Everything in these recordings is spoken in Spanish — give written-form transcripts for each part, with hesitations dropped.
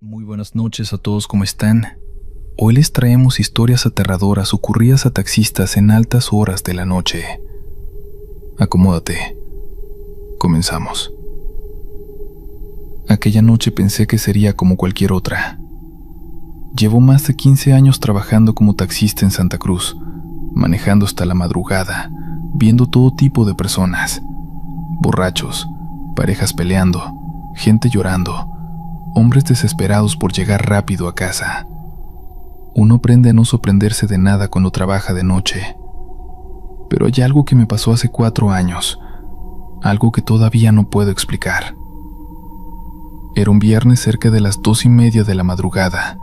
Muy buenas noches a todos, ¿cómo están? Hoy les traemos historias aterradoras ocurridas a taxistas en altas horas de la noche. Acomódate. Comenzamos. Aquella noche pensé que sería como cualquier otra. Llevo más de 15 años trabajando como taxista en Santa Cruz, manejando hasta la madrugada, viendo todo tipo de personas. Borrachos, parejas peleando, gente llorando, hombres desesperados por llegar rápido a casa. Uno aprende a no sorprenderse de nada cuando trabaja de noche. Pero hay algo que me pasó hace 4 años, algo que todavía no puedo explicar. Era un viernes cerca de las 2:30 de la madrugada.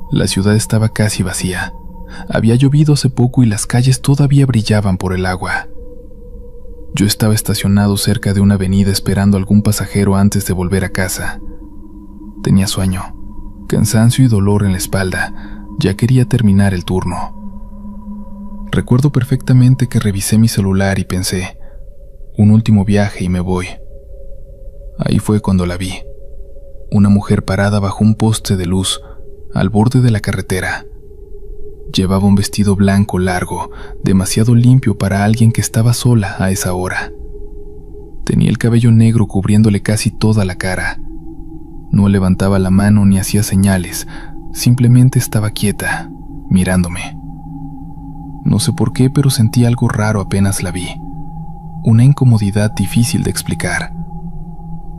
La ciudad estaba casi vacía. Había llovido hace poco y las calles todavía brillaban por el agua. Yo estaba estacionado cerca de una avenida esperando a algún pasajero antes de volver a casa. Tenía sueño, cansancio y dolor en la espalda. Ya quería terminar el turno. Recuerdo perfectamente que revisé mi celular y pensé, un último viaje y me voy. Ahí fue cuando la vi. Una mujer parada bajo un poste de luz, al borde de la carretera. Llevaba un vestido blanco largo, demasiado limpio para alguien que estaba sola a esa hora. Tenía el cabello negro cubriéndole casi toda la cara. No levantaba la mano ni hacía señales, simplemente estaba quieta, mirándome. No sé por qué, pero sentí algo raro apenas la vi. Una incomodidad difícil de explicar.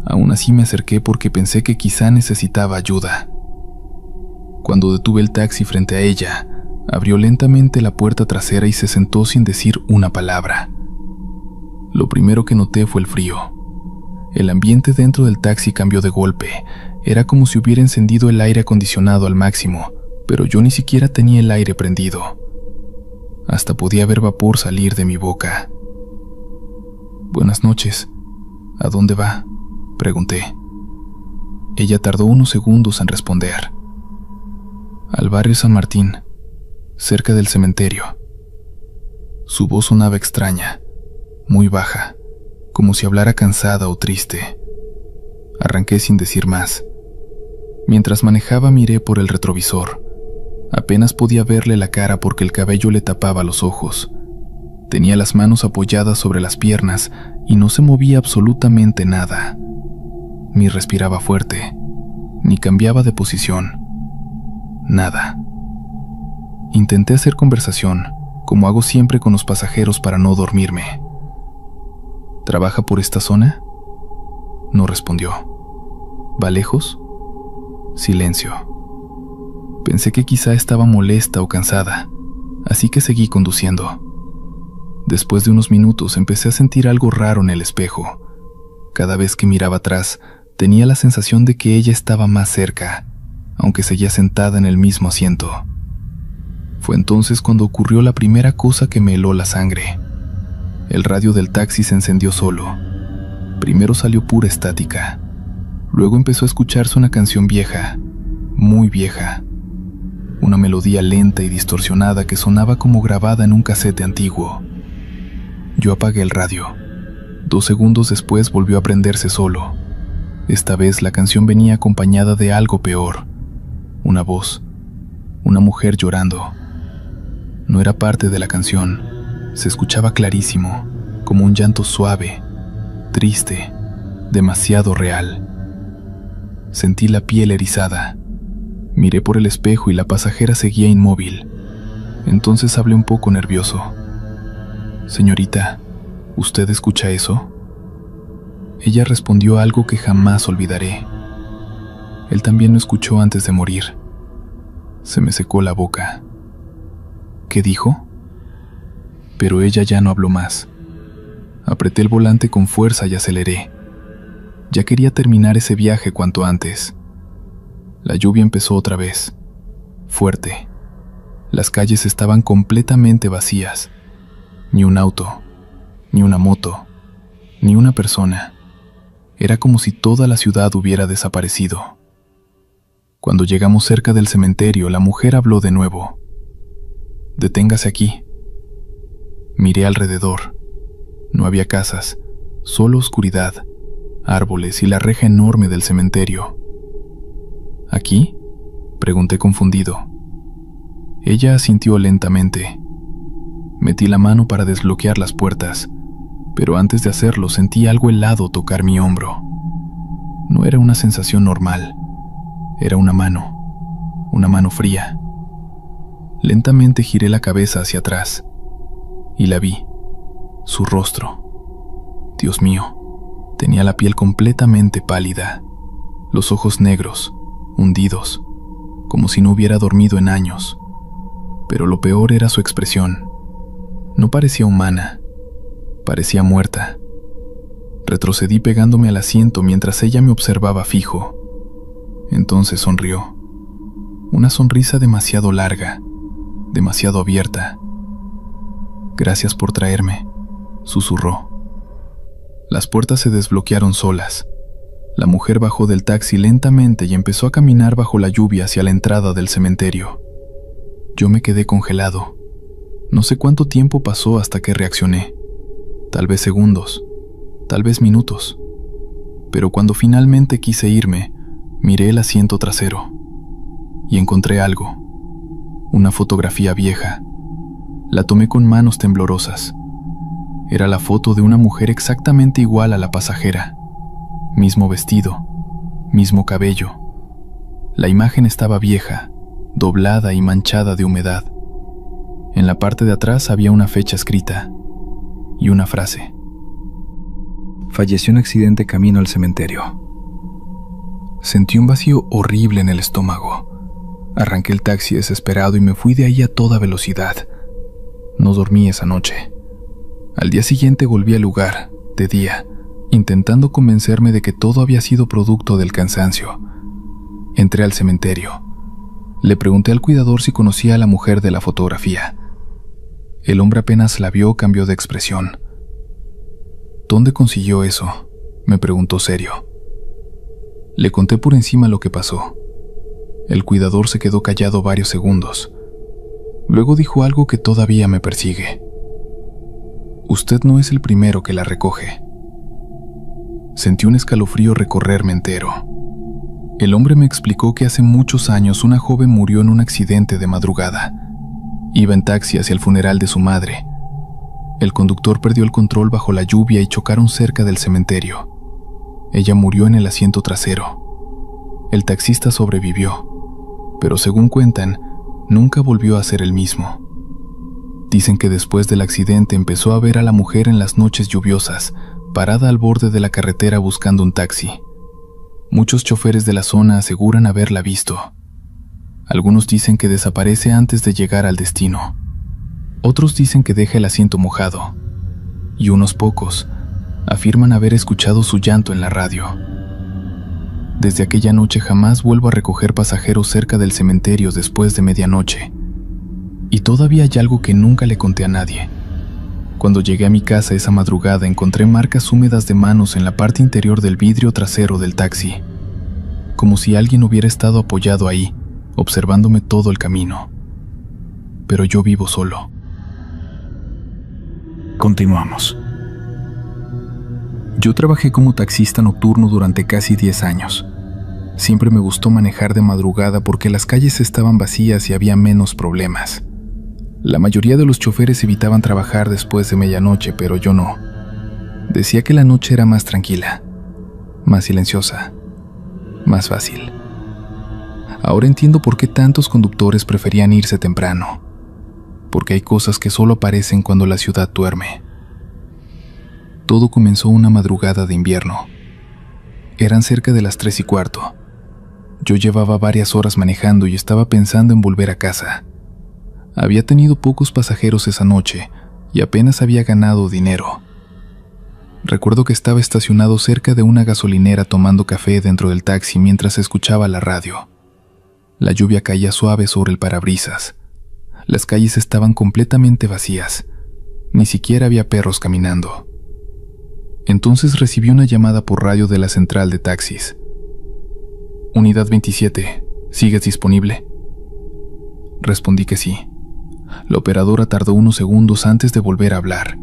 Aún así me acerqué porque pensé que quizá necesitaba ayuda. Cuando detuve el taxi frente a ella, abrió lentamente la puerta trasera y se sentó sin decir una palabra. Lo primero que noté fue el frío. El ambiente dentro del taxi cambió de golpe. Era como si hubiera encendido el aire acondicionado al máximo, pero yo ni siquiera tenía el aire prendido. Hasta podía ver vapor salir de mi boca. «Buenas noches. ¿A dónde va?», pregunté. Ella tardó unos segundos en responder. «Al barrio San Martín, cerca del cementerio». Su voz sonaba extraña, muy baja, como si hablara cansada o triste. Arranqué sin decir más. Mientras manejaba miré por el retrovisor. Apenas podía verle la cara porque el cabello le tapaba los ojos. Tenía las manos apoyadas sobre las piernas y no se movía absolutamente nada. Ni respiraba fuerte, ni cambiaba de posición. Nada. Intenté hacer conversación, como hago siempre con los pasajeros para no dormirme. «¿Trabaja por esta zona?». No respondió. «¿Va lejos?». Silencio. Pensé que quizá estaba molesta o cansada, así que seguí conduciendo. Después de unos minutos empecé a sentir algo raro en el espejo. Cada vez que miraba atrás, tenía la sensación de que ella estaba más cerca, aunque seguía sentada en el mismo asiento. Fue entonces cuando ocurrió la primera cosa que me heló la sangre. El radio del taxi se encendió solo. Primero salió pura estática. Luego empezó a escucharse una canción vieja, muy vieja. Una melodía lenta y distorsionada que sonaba como grabada en un casete antiguo. Yo apagué el radio. 2 segundos después volvió a prenderse solo. Esta vez la canción venía acompañada de algo peor. Una voz. Una mujer llorando. No era parte de la canción. Se escuchaba clarísimo, como un llanto suave, triste, demasiado real. Sentí la piel erizada. Miré por el espejo y la pasajera seguía inmóvil. Entonces hablé un poco nervioso. «Señorita, ¿usted escucha eso?». Ella respondió algo que jamás olvidaré. Él también lo escuchó antes de morir. Se me secó la boca. «¿Qué dijo?». Pero ella ya no habló más. Apreté el volante con fuerza y aceleré. Ya quería terminar ese viaje cuanto antes. La lluvia empezó otra vez, fuerte. Las calles estaban completamente vacías. Ni un auto, ni una moto, ni una persona. Era como si toda la ciudad hubiera desaparecido. Cuando llegamos cerca del cementerio, la mujer habló de nuevo. «Deténgase aquí». Miré alrededor. No había casas, solo oscuridad, árboles y la reja enorme del cementerio. ¿Aquí?, pregunté confundido. Ella asintió lentamente. Metí la mano para desbloquear las puertas, pero antes de hacerlo sentí algo helado tocar mi hombro. No era una sensación normal, era una mano fría. Lentamente giré la cabeza hacia atrás y la vi, su rostro. Dios mío, tenía la piel completamente pálida, los ojos negros, hundidos, como si no hubiera dormido en años. Pero lo peor era su expresión. No parecía humana, parecía muerta. Retrocedí pegándome al asiento mientras ella me observaba fijo. Entonces sonrió. Una sonrisa demasiado larga, demasiado abierta. «Gracias por traerme», susurró. Las puertas se desbloquearon solas. La mujer bajó del taxi lentamente y empezó a caminar bajo la lluvia hacia la entrada del cementerio. Yo me quedé congelado. No sé cuánto tiempo pasó hasta que reaccioné. Tal vez segundos, tal vez minutos. Pero cuando finalmente quise irme, miré el asiento trasero y encontré algo. Una fotografía vieja. La tomé con manos temblorosas. Era la foto de una mujer exactamente igual a la pasajera. Mismo vestido, mismo cabello. La imagen estaba vieja, doblada y manchada de humedad. En la parte de atrás había una fecha escrita y una frase: «Falleció en accidente camino al cementerio». Sentí un vacío horrible en el estómago. Arranqué el taxi desesperado y me fui de ahí a toda velocidad. No dormí esa noche. Al día siguiente volví al lugar, de día, intentando convencerme de que todo había sido producto del cansancio. Entré al cementerio. Le pregunté al cuidador si conocía a la mujer de la fotografía. El hombre apenas la vio cambió de expresión. «¿Dónde consiguió eso?», me preguntó serio. Le conté por encima lo que pasó. El cuidador se quedó callado varios segundos. Luego dijo algo que todavía me persigue. «Usted no es el primero que la recoge». Sentí un escalofrío recorrerme entero. El hombre me explicó que hace muchos años una joven murió en un accidente de madrugada. Iba en taxi hacia el funeral de su madre. El conductor perdió el control bajo la lluvia y chocaron cerca del cementerio. Ella murió en el asiento trasero. El taxista sobrevivió, pero según cuentan, nunca volvió a ser el mismo. Dicen que después del accidente empezó a ver a la mujer en las noches lluviosas, parada al borde de la carretera buscando un taxi. Muchos choferes de la zona aseguran haberla visto. Algunos dicen que desaparece antes de llegar al destino. Otros dicen que deja el asiento mojado. Y unos pocos afirman haber escuchado su llanto en la radio. Desde aquella noche jamás vuelvo a recoger pasajeros cerca del cementerio después de medianoche. Y todavía hay algo que nunca le conté a nadie. Cuando llegué a mi casa esa madrugada encontré marcas húmedas de manos en la parte interior del vidrio trasero del taxi, como si alguien hubiera estado apoyado ahí, observándome todo el camino. Pero yo vivo solo. Continuamos. Yo trabajé como taxista nocturno durante casi 10 años. Siempre me gustó manejar de madrugada porque las calles estaban vacías y había menos problemas. La mayoría de los choferes evitaban trabajar después de medianoche, pero yo no. Decía que la noche era más tranquila, más silenciosa, más fácil. Ahora entiendo por qué tantos conductores preferían irse temprano, porque hay cosas que solo aparecen cuando la ciudad duerme. Todo comenzó una madrugada de invierno. Eran cerca de las 3:15. Yo llevaba varias horas manejando y estaba pensando en volver a casa. Había tenido pocos pasajeros esa noche y apenas había ganado dinero. Recuerdo que estaba estacionado cerca de una gasolinera tomando café dentro del taxi mientras escuchaba la radio. La lluvia caía suave sobre el parabrisas. Las calles estaban completamente vacías. Ni siquiera había perros caminando. Entonces recibí una llamada por radio de la central de taxis. «Unidad 27, ¿sigues disponible?». Respondí que sí. La operadora tardó unos segundos antes de volver a hablar.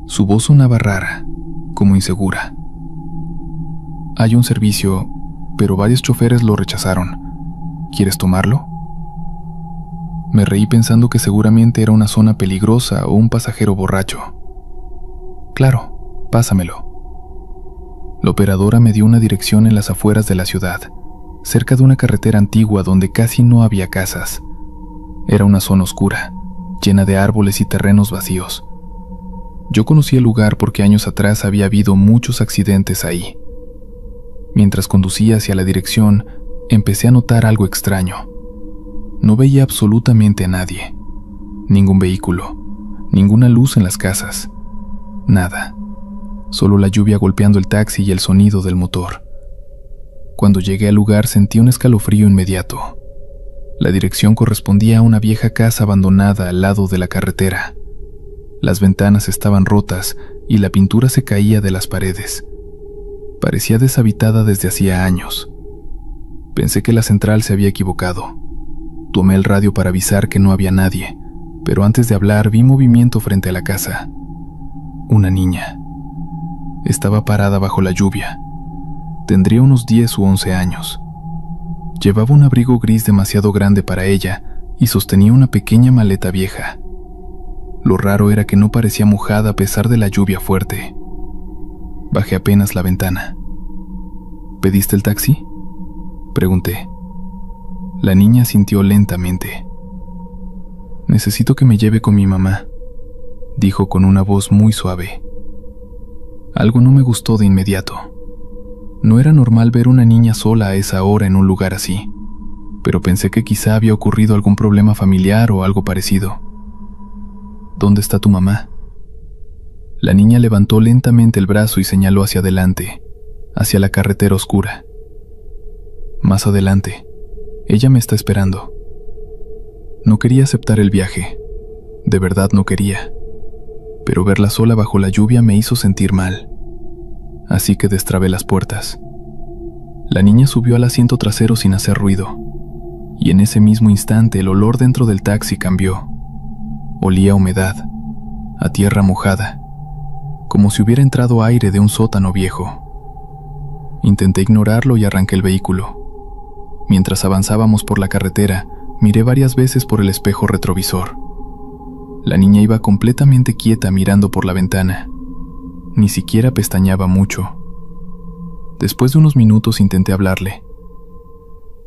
Su voz sonaba rara, como insegura. «Hay un servicio, pero varios choferes lo rechazaron. ¿Quieres tomarlo? Me reí pensando que seguramente era una zona peligrosa o un pasajero borracho. Claro, pásamelo. La operadora me dio una dirección en las afueras de la ciudad, cerca de una carretera antigua donde casi no había casas. Era una zona oscura, llena de árboles y terrenos vacíos. Yo conocí el lugar porque años atrás había habido muchos accidentes ahí. Mientras conducía hacia la dirección, empecé a notar algo extraño. No veía absolutamente a nadie, ningún vehículo, ninguna luz en las casas, nada, solo la lluvia golpeando el taxi y el sonido del motor. Cuando llegué al lugar sentí un escalofrío inmediato. La dirección correspondía a una vieja casa abandonada al lado de la carretera. Las ventanas estaban rotas y la pintura se caía de las paredes. Parecía deshabitada desde hacía años. Pensé que la central se había equivocado. Tomé el radio para avisar que no había nadie, pero antes de hablar vi movimiento frente a la casa. Una niña. Estaba parada bajo la lluvia. Tendría unos 10 u 11 años. Llevaba un abrigo gris demasiado grande para ella y sostenía una pequeña maleta vieja. Lo raro era que no parecía mojada a pesar de la lluvia fuerte. Bajé apenas la ventana. ¿Pediste el taxi?, pregunté. La niña asintió lentamente. «Necesito que me lleve con mi mamá», dijo con una voz muy suave. Algo no me gustó de inmediato. No era normal ver una niña sola a esa hora en un lugar así, pero pensé que quizá había ocurrido algún problema familiar o algo parecido. «¿Dónde está tu mamá?». La niña levantó lentamente el brazo y señaló hacia adelante, hacia la carretera oscura. «Más adelante. Ella me está esperando». No quería aceptar el viaje. De verdad no quería. Pero verla sola bajo la lluvia me hizo sentir mal. Así que destrabé las puertas. La niña subió al asiento trasero sin hacer ruido. Y en ese mismo instante el olor dentro del taxi cambió. Olía a humedad, a tierra mojada, como si hubiera entrado aire de un sótano viejo. Intenté ignorarlo y arranqué el vehículo. Mientras avanzábamos por la carretera, miré varias veces por el espejo retrovisor. La niña iba completamente quieta mirando por la ventana. Ni siquiera pestañeaba mucho. Después de unos minutos intenté hablarle.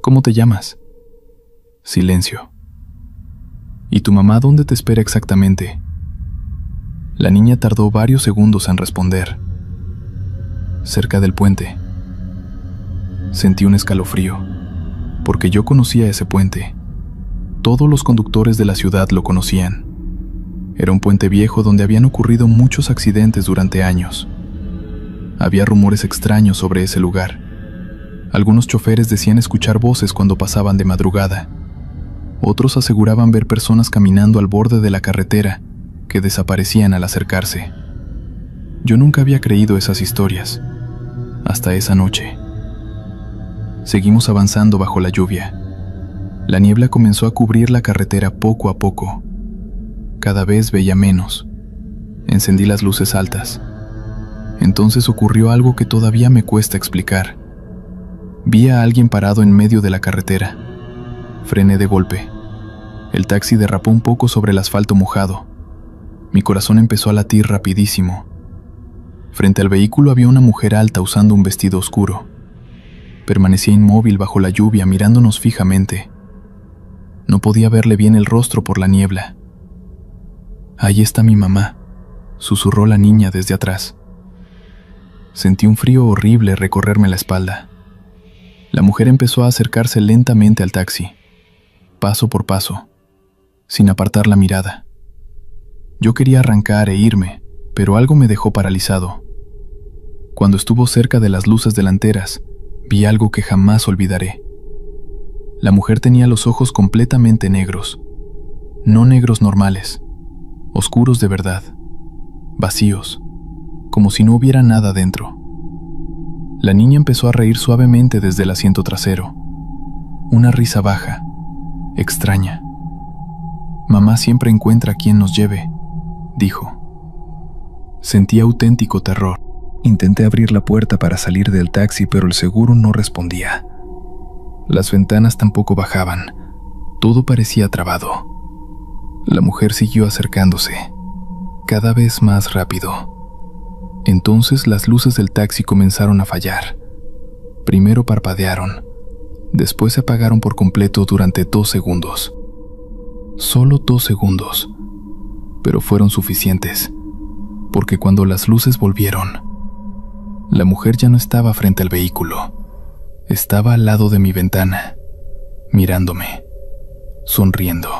«¿Cómo te llamas?». Silencio. «¿Y tu mamá dónde te espera exactamente?». La niña tardó varios segundos en responder. «Cerca del puente». Sentí un escalofrío, porque yo conocía ese puente. Todos los conductores de la ciudad lo conocían. Era un puente viejo donde habían ocurrido muchos accidentes durante años. Había rumores extraños sobre ese lugar. Algunos choferes decían escuchar voces cuando pasaban de madrugada. Otros aseguraban ver personas caminando al borde de la carretera que desaparecían al acercarse. Yo nunca había creído esas historias, hasta esa noche. Seguimos avanzando bajo la lluvia. La niebla comenzó a cubrir la carretera poco a poco. Cada vez veía menos. Encendí las luces altas. Entonces ocurrió algo que todavía me cuesta explicar. Vi a alguien parado en medio de la carretera. Frené de golpe. El taxi derrapó un poco sobre el asfalto mojado. Mi corazón empezó a latir rapidísimo. Frente al vehículo había una mujer alta usando un vestido oscuro. Permanecía inmóvil bajo la lluvia mirándonos fijamente. No podía verle bien el rostro por la niebla. «Ahí está mi mamá», susurró la niña desde atrás. Sentí un frío horrible recorrerme la espalda. La mujer empezó a acercarse lentamente al taxi, paso por paso, sin apartar la mirada. Yo quería arrancar e irme, pero algo me dejó paralizado. Cuando estuvo cerca de las luces delanteras, vi algo que jamás olvidaré. La mujer tenía los ojos completamente negros, no negros normales, oscuros de verdad, vacíos, como si no hubiera nada dentro. La niña empezó a reír suavemente desde el asiento trasero, una risa baja, extraña. «Mamá siempre encuentra a quien nos lleve», dijo. Sentí auténtico terror. Intenté abrir la puerta para salir del taxi, pero el seguro no respondía. Las ventanas tampoco bajaban. Todo parecía trabado. La mujer siguió acercándose, cada vez más rápido. Entonces las luces del taxi comenzaron a fallar. Primero parpadearon, después se apagaron por completo durante 2 segundos. Solo 2 segundos, pero fueron suficientes, porque cuando las luces volvieron, la mujer ya no estaba frente al vehículo. Estaba al lado de mi ventana, mirándome, sonriendo.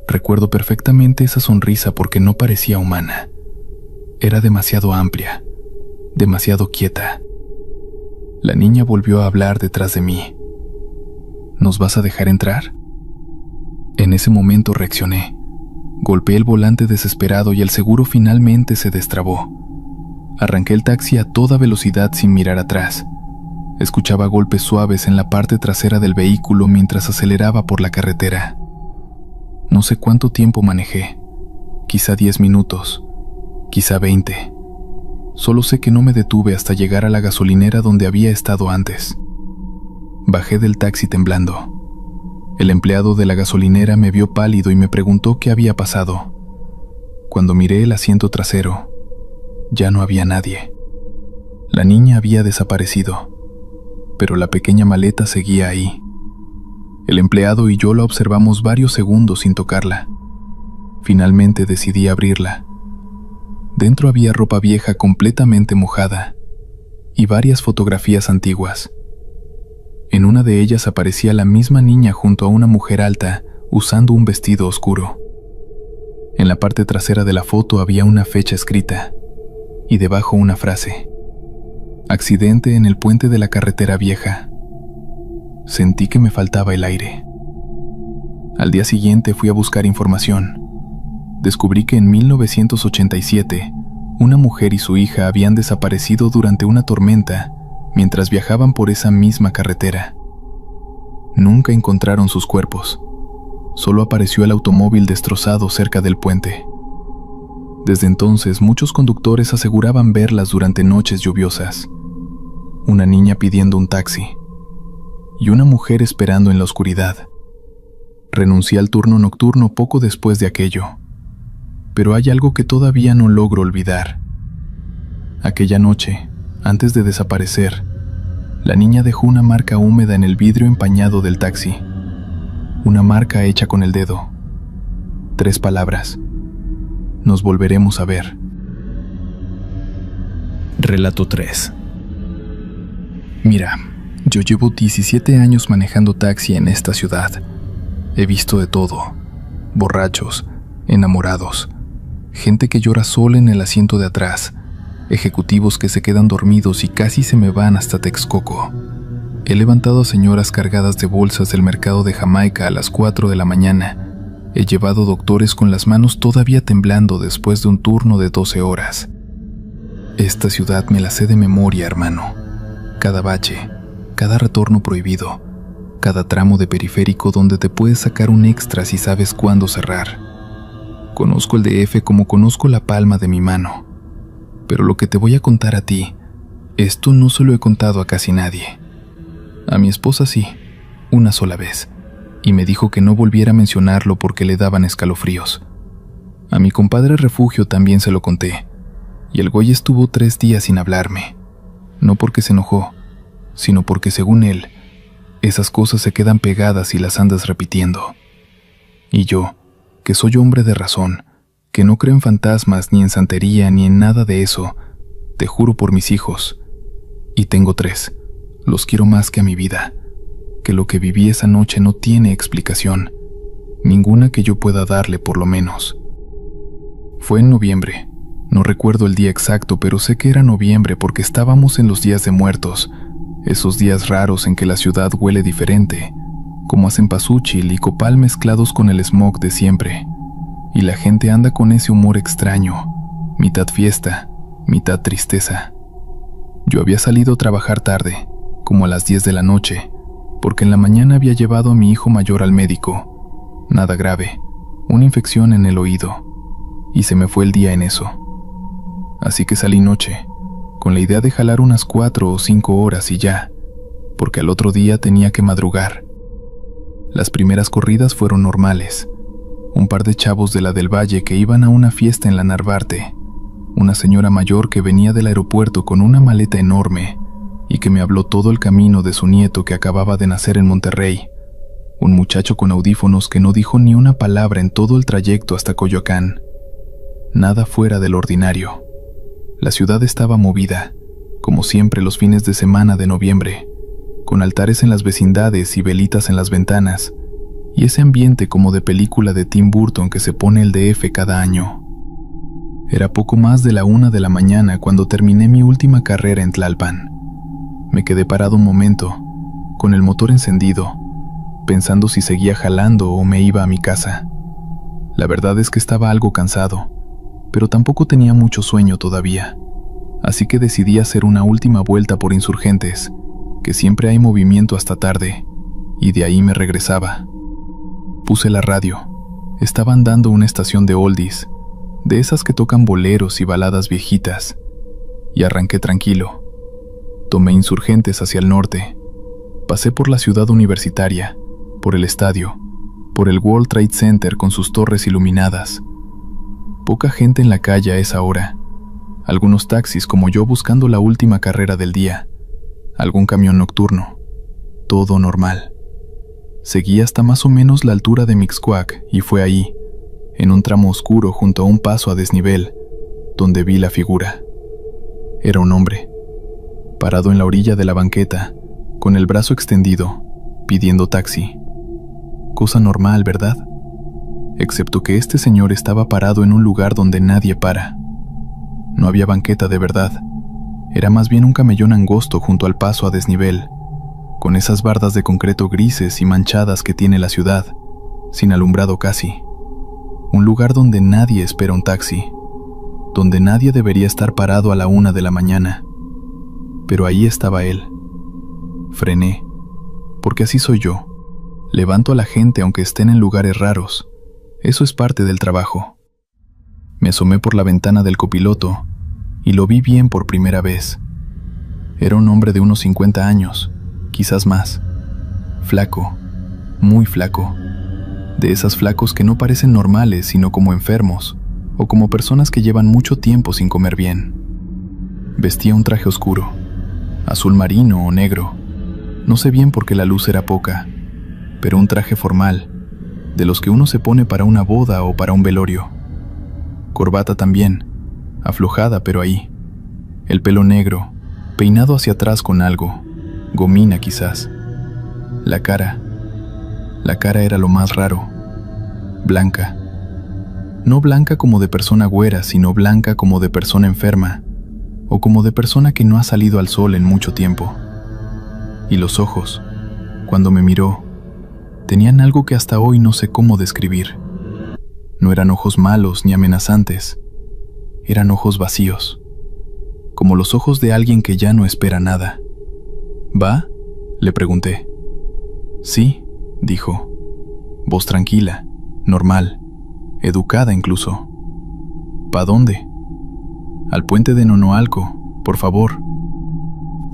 Recuerdo perfectamente esa sonrisa porque no parecía humana. Era demasiado amplia, demasiado quieta. La niña volvió a hablar detrás de mí. ¿Nos vas a dejar entrar? En ese momento reaccioné. Golpeé el volante desesperado y el seguro finalmente se destrabó. Arranqué el taxi a toda velocidad sin mirar atrás. Escuchaba golpes suaves en la parte trasera del vehículo mientras aceleraba por la carretera. No sé cuánto tiempo manejé, quizá 10 minutos, quizá 20. Solo sé que no me detuve hasta llegar a la gasolinera donde había estado antes. Bajé del taxi temblando. El empleado de la gasolinera me vio pálido y me preguntó qué había pasado. Cuando miré el asiento trasero, ya no había nadie. La niña había desaparecido, pero la pequeña maleta seguía ahí. El empleado y yo la observamos varios segundos sin tocarla. Finalmente decidí abrirla. Dentro había ropa vieja completamente mojada y varias fotografías antiguas. En una de ellas aparecía la misma niña junto a una mujer alta usando un vestido oscuro. En la parte trasera de la foto había una fecha escrita y debajo una frase: accidente en el puente de la carretera vieja. Sentí que me faltaba el aire. Al día siguiente fui a buscar información. Descubrí que en 1987, una mujer y su hija habían desaparecido durante una tormenta mientras viajaban por esa misma carretera. Nunca encontraron sus cuerpos. Solo apareció el automóvil destrozado cerca del puente. Desde entonces, muchos conductores aseguraban verlas durante noches lluviosas. Una niña pidiendo un taxi y una mujer esperando en la oscuridad. Renuncié al turno nocturno poco después de aquello, pero hay algo que todavía no logro olvidar. Aquella noche, antes de desaparecer, la niña dejó una marca húmeda en el vidrio empañado del taxi. Una marca hecha con el dedo. 3 palabras: nos volveremos a ver. Relato 3. Mira, yo llevo 17 años manejando taxi en esta ciudad. He visto de todo: borrachos, enamorados, gente que llora sola en el asiento de atrás, ejecutivos que se quedan dormidos y casi se me van hasta Texcoco. He levantado a señoras cargadas de bolsas del mercado de Jamaica a las 4 de la mañana. He llevado doctores con las manos todavía temblando después de un turno de 12 horas. Esta ciudad me la sé de memoria, hermano. Cada bache, cada retorno prohibido, cada tramo de periférico donde te puedes sacar un extra si sabes cuándo cerrar. Conozco el DF como conozco la palma de mi mano. Pero lo que te voy a contar a ti, esto no se lo he contado a casi nadie. A mi esposa sí, una sola vez, y me dijo que no volviera a mencionarlo porque le daban escalofríos. A mi compadre Refugio también se lo conté, y el güey estuvo 3 días sin hablarme. No porque se enojó, sino porque según él, esas cosas se quedan pegadas y las andas repitiendo. Y yo, que soy hombre de razón, que no creo en fantasmas, ni en santería, ni en nada de eso, te juro por mis hijos, y tengo 3, los quiero más que a mi vida, que lo que viví esa noche no tiene explicación, ninguna que yo pueda darle por lo menos. Fue en noviembre, no recuerdo el día exacto, pero sé que era noviembre porque estábamos en los días de muertos, esos días raros en que la ciudad huele diferente, como a cempasúchil y copal mezclados con el smog de siempre. Y la gente anda con ese humor extraño, mitad fiesta, mitad tristeza. Yo había salido a trabajar tarde, como a las 10 de la noche, porque en la mañana había llevado a mi hijo mayor al médico. Nada grave, una infección en el oído, y se me fue el día en eso. Así que salí noche, con la idea de jalar unas 4 o 5 horas y ya, porque al otro día tenía que madrugar. Las primeras corridas fueron normales. Un par de chavos de la del Valle que iban a una fiesta en la Narvarte, una señora mayor que venía del aeropuerto con una maleta enorme y que me habló todo el camino de su nieto que acababa de nacer en Monterrey, un muchacho con audífonos que no dijo ni una palabra en todo el trayecto hasta Coyoacán. Nada fuera del ordinario. La ciudad estaba movida, como siempre los fines de semana de noviembre, con altares en las vecindades y velitas en las ventanas, y ese ambiente como de película de Tim Burton que se pone el DF cada año. Era poco más de la 1 de la mañana cuando terminé mi última carrera en Tlalpan. Me quedé parado un momento, con el motor encendido, pensando si seguía jalando o me iba a mi casa. La verdad es que estaba algo cansado, pero tampoco tenía mucho sueño todavía, así que decidí hacer una última vuelta por Insurgentes, que siempre hay movimiento hasta tarde, y de ahí me regresaba. Puse la radio. Estaban dando una estación de oldies, de esas que tocan boleros y baladas viejitas, y arranqué tranquilo. Tomé Insurgentes hacia el norte. Pasé por la ciudad universitaria, por el estadio, por el World Trade Center con sus torres iluminadas. Poca gente en la calle a esa hora. Algunos taxis como yo buscando la última carrera del día. Algún camión nocturno. Todo normal. Seguí hasta más o menos la altura de Mixcoac y fue ahí, en un tramo oscuro junto a un paso a desnivel, donde vi la figura. Era un hombre, parado en la orilla de la banqueta, con el brazo extendido, pidiendo taxi. Cosa normal, ¿verdad? Excepto que este señor estaba parado en un lugar donde nadie para. No había banqueta de verdad. Era más bien un camellón angosto junto al paso a desnivel, con esas bardas de concreto grises y manchadas que tiene la ciudad, sin alumbrado casi. Un lugar donde nadie espera un taxi, donde nadie debería estar parado a la 1 de la mañana. Pero ahí estaba él. Frené, porque así soy yo. Levanto a la gente aunque estén en lugares raros. Eso es parte del trabajo. Me asomé por la ventana del copiloto y lo vi bien por primera vez. Era un hombre de unos 50 años, quizás más. Flaco, muy flaco. De esas flacos que no parecen normales, sino como enfermos, o como personas que llevan mucho tiempo sin comer bien. Vestía un traje oscuro, azul marino o negro. No sé bien porque la luz era poca, pero un traje formal, de los que uno se pone para una boda o para un velorio. Corbata también, aflojada pero ahí. El pelo negro, peinado hacia atrás con algo, gomina quizás. La cara era lo más raro. Blanca. No blanca como de persona güera, sino blanca como de persona enferma, o como de persona que no ha salido al sol en mucho tiempo. Y los ojos, cuando me miró, tenían algo que hasta hoy no sé cómo describir. No eran ojos malos ni amenazantes, eran ojos vacíos, como los ojos de alguien que ya no espera nada. ¿Va?, le pregunté. Sí, dijo. Voz tranquila, normal, educada incluso. ¿Pa dónde? Al puente de Nonoalco, por favor.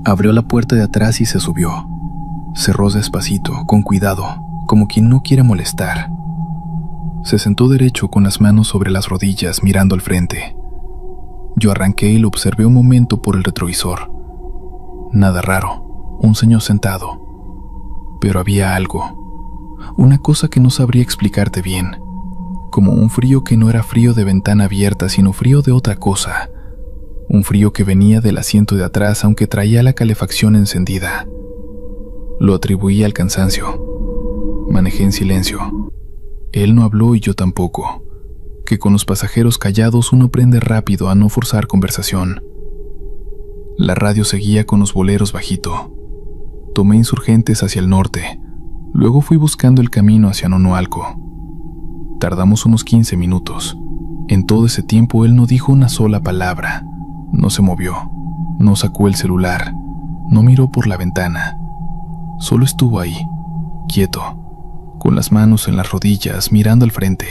Abrió la puerta de atrás y se subió. Cerró despacito, con cuidado, como quien no quiere molestar. Se sentó derecho con las manos sobre las rodillas, mirando al frente. Yo arranqué y lo observé un momento por el retrovisor. Nada raro, un señor sentado. Pero había algo, una cosa que no sabría explicarte bien, como un frío que no era frío de ventana abierta, sino frío de otra cosa. Un frío que venía del asiento de atrás, aunque traía la calefacción encendida. Lo atribuí al cansancio. Manejé en silencio. Él no habló y yo tampoco, que con los pasajeros callados uno aprende rápido a no forzar conversación. La radio seguía con los boleros bajito. Tomé Insurgentes hacia el norte, luego fui buscando el camino hacia Nonoalco. Tardamos unos 15 minutos. En todo ese tiempo él no dijo una sola palabra, no se movió, no sacó el celular, no miró por la ventana. Solo estuvo ahí, quieto, con las manos en las rodillas, mirando al frente.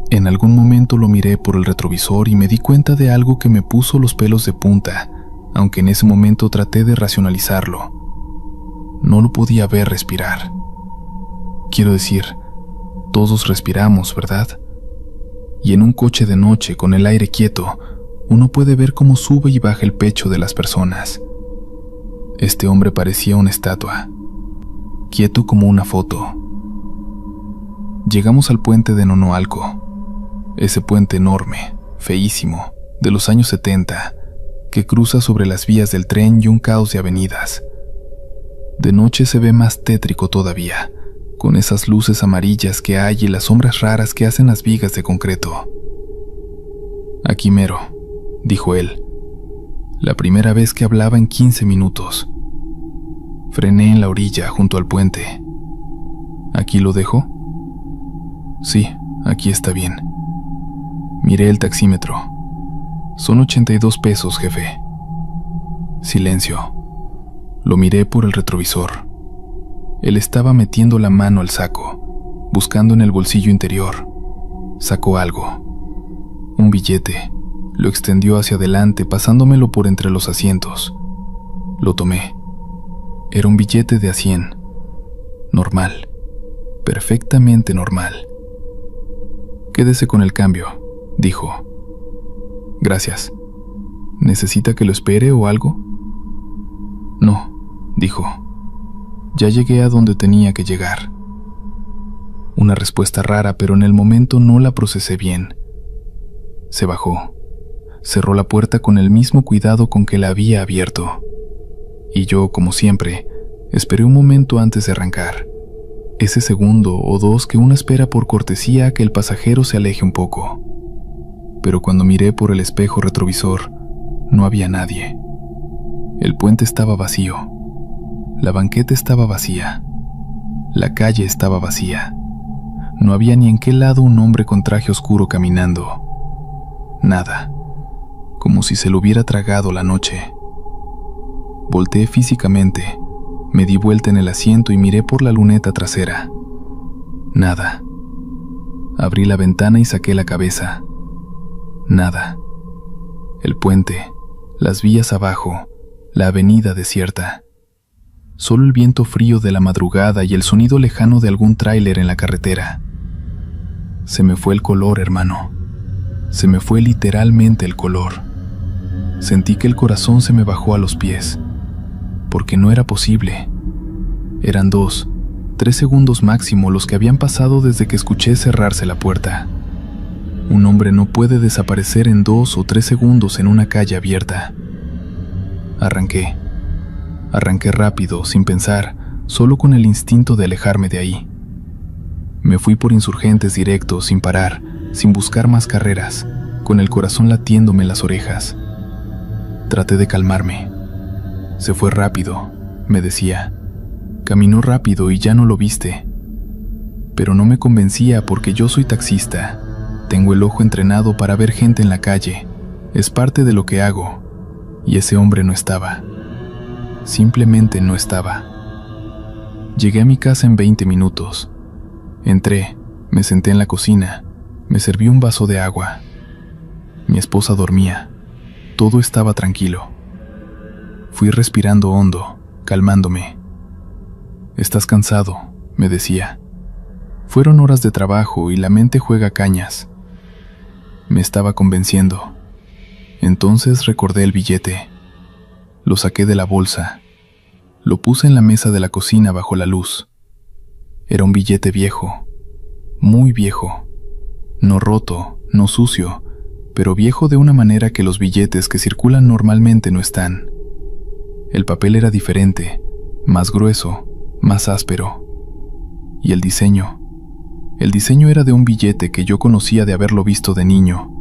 En algún momento lo miré por el retrovisor y me di cuenta de algo que me puso los pelos de punta, aunque en ese momento traté de racionalizarlo. No lo podía ver respirar. Quiero decir, todos respiramos, ¿verdad? Y en un coche de noche, con el aire quieto, uno puede ver cómo sube y baja el pecho de las personas. Este hombre parecía una estatua, quieto como una foto. Llegamos al puente de Nonoalco, ese puente enorme, feísimo, de los años 70, que cruza sobre las vías del tren y un caos de avenidas. De noche se ve más tétrico todavía, con esas luces amarillas que hay y las sombras raras que hacen las vigas de concreto. «Aquí mero», dijo él, la primera vez que hablaba en 15 minutos. Frené en la orilla junto al puente. «¿Aquí lo dejo?» «Sí, aquí está bien». Miré el taxímetro. «Son 82 pesos, jefe». Silencio. Lo miré por el retrovisor. Él estaba metiendo la mano al saco, buscando en el bolsillo interior. Sacó algo. Un billete. Lo extendió hacia adelante, pasándomelo por entre los asientos. Lo tomé. Era un billete de $100. Normal. Perfectamente normal. «Quédese con el cambio», dijo. «Gracias. ¿Necesita que lo espere o algo?» «No», dijo. «Ya llegué a donde tenía que llegar». Una respuesta rara, pero en el momento no la procesé bien. Se bajó. Cerró la puerta con el mismo cuidado con que la había abierto. Y yo, como siempre, esperé un momento antes de arrancar. Ese segundo o dos que uno espera por cortesía a que el pasajero se aleje un poco. Pero cuando miré por el espejo retrovisor, no había nadie. El puente estaba vacío. La banqueta estaba vacía. La calle estaba vacía. No había ni en qué lado un hombre con traje oscuro caminando. Nada. Como si se lo hubiera tragado la noche. Volteé físicamente, me di vuelta en el asiento y miré por la luneta trasera. Nada. Abrí la ventana y saqué la cabeza. Nada. El puente, las vías abajo, la avenida desierta. Solo el viento frío de la madrugada y el sonido lejano de algún tráiler en la carretera. Se me fue el color, hermano. Se me fue literalmente el color. Sentí que el corazón se me bajó a los pies, porque no era posible. Eran 2, 3 segundos máximo los que habían pasado desde que escuché cerrarse la puerta. Un hombre no puede desaparecer en 2 o 3 segundos en una calle abierta. Arranqué. Arranqué rápido, sin pensar, solo con el instinto de alejarme de ahí. Me fui por Insurgentes directo, sin parar, sin buscar más carreras, con el corazón latiéndome en las orejas. Traté de calmarme. Se fue rápido, me decía. Caminó rápido y ya no lo viste. Pero no me convencía porque yo soy taxista. Tengo el ojo entrenado para ver gente en la calle. Es parte de lo que hago. Y ese hombre no estaba. Simplemente no estaba. Llegué a mi casa en 20 minutos. Entré, me senté en la cocina, me serví un vaso de agua. Mi esposa dormía. Todo estaba tranquilo. Fui respirando hondo, calmándome. «Estás cansado», me decía. Fueron horas de trabajo y la mente juega cañas. Me estaba convenciendo. Entonces recordé el billete. Lo saqué de la bolsa. Lo puse en la mesa de la cocina bajo la luz. Era un billete viejo, muy viejo. No roto, no sucio, pero viejo de una manera que los billetes que circulan normalmente no están. El papel era diferente, más grueso, más áspero. Y el diseño era de un billete que yo conocía de haberlo visto de niño,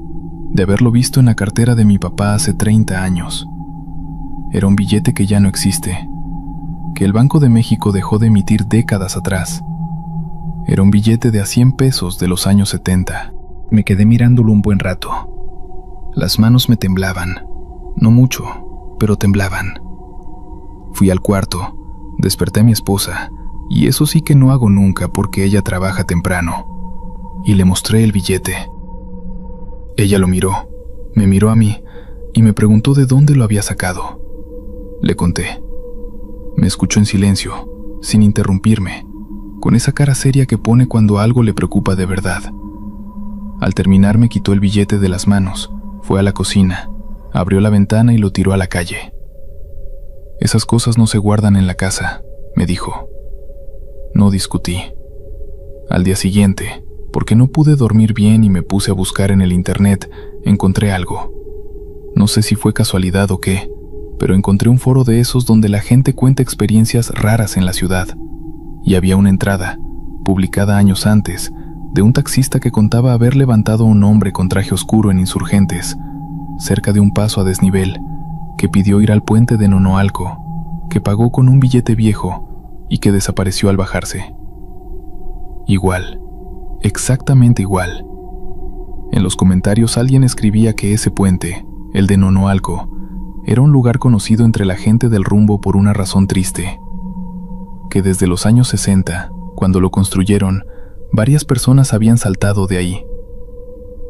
de haberlo visto en la cartera de mi papá hace 30 años. Era un billete que ya no existe, que el Banco de México dejó de emitir décadas atrás. Era un billete de a 100 pesos de los años 70. Me quedé mirándolo un buen rato. Las manos me temblaban, no mucho, pero temblaban. Fui al cuarto, desperté a mi esposa, y eso sí que no hago nunca porque ella trabaja temprano, y le mostré el billete. Ella lo miró, me miró a mí, y me preguntó de dónde lo había sacado. Le conté. Me escuchó en silencio, sin interrumpirme, con esa cara seria que pone cuando algo le preocupa de verdad. Al terminar me quitó el billete de las manos, fue a la cocina, abrió la ventana y lo tiró a la calle. «Esas cosas no se guardan en la casa», me dijo. No discutí. Al día siguiente, porque no pude dormir bien y me puse a buscar en el internet, encontré algo. No sé si fue casualidad o qué, pero encontré un foro de esos donde la gente cuenta experiencias raras en la ciudad, y había una entrada, publicada años antes, de un taxista que contaba haber levantado a un hombre con traje oscuro en Insurgentes, cerca de un paso a desnivel, que pidió ir al puente de Nonoalco, que pagó con un billete viejo y que desapareció al bajarse. Igual, exactamente igual. En los comentarios alguien escribía que ese puente, el de Nonoalco, era un lugar conocido entre la gente del rumbo por una razón triste, que desde los años 60, cuando lo construyeron, varias personas habían saltado de ahí,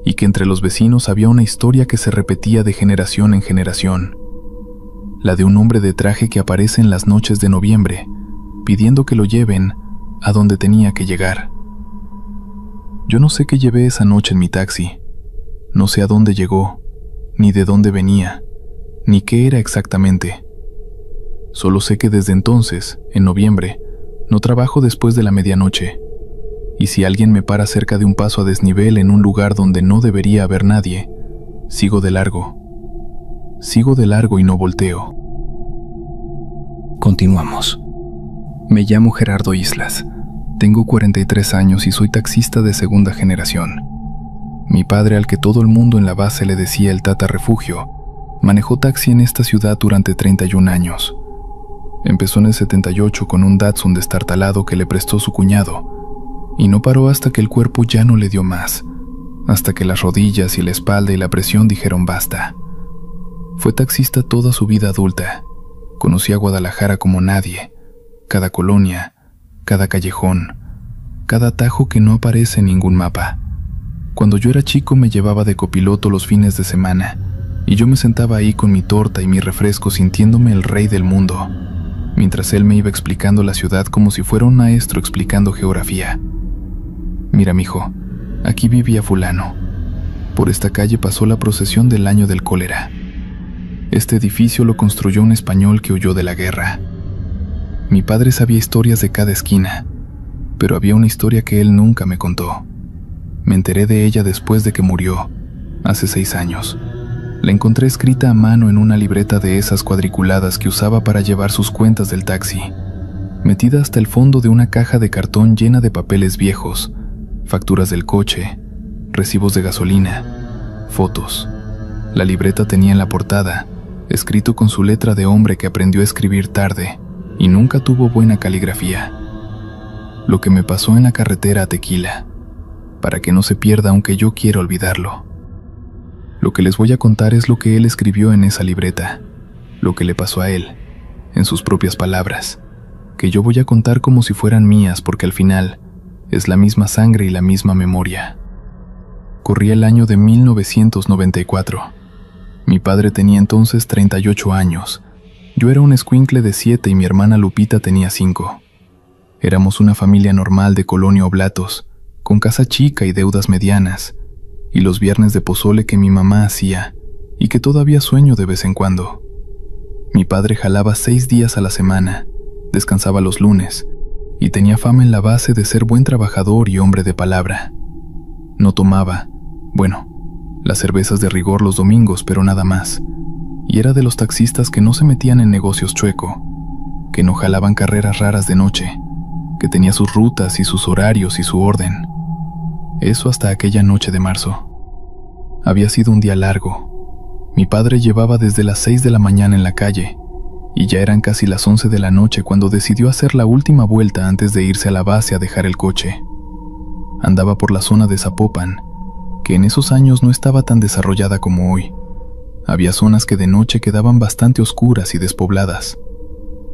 y que entre los vecinos había una historia que se repetía de generación en generación, la de un hombre de traje que aparece en las noches de noviembre, pidiendo que lo lleven a donde tenía que llegar. Yo no sé qué llevé esa noche en mi taxi, no sé a dónde llegó, ni de dónde venía, ni qué era exactamente. Solo sé que desde entonces, en noviembre, no trabajo después de la medianoche, y si alguien me para cerca de un paso a desnivel en un lugar donde no debería haber nadie, sigo de largo y no volteo. Continuamos. Me llamo Gerardo Islas, tengo 43 años y soy taxista de segunda generación. Mi padre, al que todo el mundo en la base le decía el Tata Refugio, manejó taxi en esta ciudad durante 31 años. Empezó en el 78 con un Datsun destartalado que le prestó su cuñado, y no paró hasta que el cuerpo ya no le dio más, hasta que las rodillas y la espalda y la presión dijeron basta. Fue taxista toda su vida adulta, conocía Guadalajara como nadie, cada colonia, cada callejón, cada atajo que no aparece en ningún mapa. Cuando yo era chico me llevaba de copiloto los fines de semana, y yo me sentaba ahí con mi torta y mi refresco sintiéndome el rey del mundo, mientras él me iba explicando la ciudad como si fuera un maestro explicando geografía. Mira, mijo, aquí vivía fulano. Por esta calle pasó la procesión del año del cólera. Este edificio lo construyó un español que huyó de la guerra. Mi padre sabía historias de cada esquina, pero había una historia que él nunca me contó. Me enteré de ella después de que murió, hace 6 años. La encontré escrita a mano en una libreta de esas cuadriculadas que usaba para llevar sus cuentas del taxi, metida hasta el fondo de una caja de cartón llena de papeles viejos, facturas del coche, recibos de gasolina, fotos. La libreta tenía en la portada, escrito con su letra de hombre que aprendió a escribir tarde y nunca tuvo buena caligrafía: lo que me pasó en la carretera a Tequila, para que no se pierda aunque yo quiera olvidarlo. Lo que les voy a contar es lo que él escribió en esa libreta, lo que le pasó a él, en sus propias palabras, que yo voy a contar como si fueran mías porque al final es la misma sangre y la misma memoria. Corría el año de 1994. Mi padre tenía entonces 38 años. Yo era un escuincle de 7 y mi hermana Lupita tenía 5. Éramos una familia normal de Colonia Oblatos, con casa chica y deudas medianas, y los viernes de pozole que mi mamá hacía, y que todavía sueño de vez en cuando. Mi padre jalaba 6 días a la semana, descansaba los lunes, y tenía fama en la base de ser buen trabajador y hombre de palabra. No tomaba, bueno, las cervezas de rigor los domingos, pero nada más, y era de los taxistas que no se metían en negocios chueco, que no jalaban carreras raras de noche, que tenía sus rutas y sus horarios y su orden. Eso hasta aquella noche de marzo. Había sido un día largo. Mi padre llevaba desde las 6 de la mañana en la calle, y ya eran casi las 11 de la noche cuando decidió hacer la última vuelta antes de irse a la base a dejar el coche. Andaba por la zona de Zapopan, que en esos años no estaba tan desarrollada como hoy. Había zonas que de noche quedaban bastante oscuras y despobladas.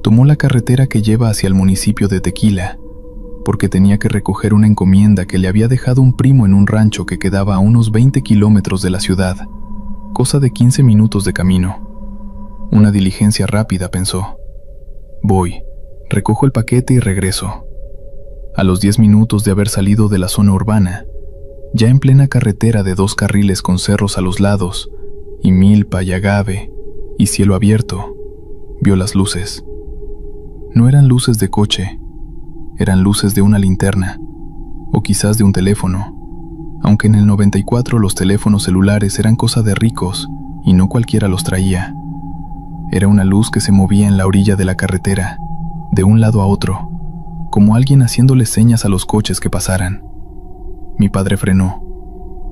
Tomó la carretera que lleva hacia el municipio de Tequila, porque tenía que recoger una encomienda que le había dejado un primo en un rancho que quedaba a unos 20 kilómetros de la ciudad, cosa de 15 minutos de camino. Una diligencia rápida, pensó. Voy, recojo el paquete y regreso. A los 10 minutos de haber salido de la zona urbana, ya en plena carretera de 2 carriles con cerros a los lados, y milpa y agave, y cielo abierto, vio las luces. No eran luces de coche, eran luces de una linterna, o quizás de un teléfono, aunque en el 94 los teléfonos celulares eran cosa de ricos y no cualquiera los traía. Era una luz que se movía en la orilla de la carretera, de un lado a otro, como alguien haciéndole señas a los coches que pasaran. Mi padre frenó.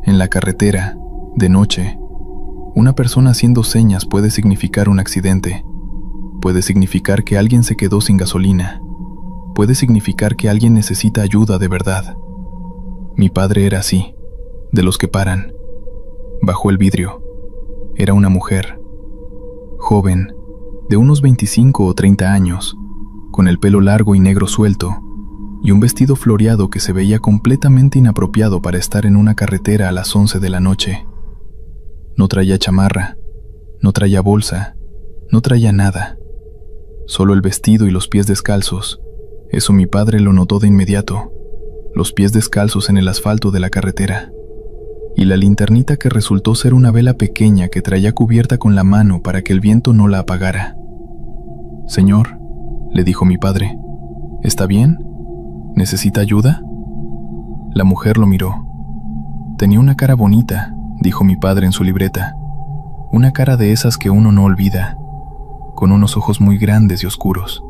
En la carretera, de noche, una persona haciendo señas puede significar un accidente, puede significar que alguien se quedó sin gasolina, puede significar que alguien necesita ayuda de verdad. Mi padre era así, de los que paran. Bajó el vidrio. Era una mujer, joven, de unos 25 o 30 años, con el pelo largo y negro suelto, y un vestido floreado que se veía completamente inapropiado para estar en una carretera a las 11 de la noche. No traía chamarra, no traía bolsa, no traía nada. Solo el vestido y los pies descalzos. Eso mi padre lo notó de inmediato, los pies descalzos en el asfalto de la carretera. Y la linternita que resultó ser una vela pequeña que traía cubierta con la mano para que el viento no la apagara. «Señor», le dijo mi padre, «¿está bien? ¿Necesita ayuda?» La mujer lo miró. Tenía una cara bonita, dijo mi padre en su libreta, una cara de esas que uno no olvida, con unos ojos muy grandes y oscuros.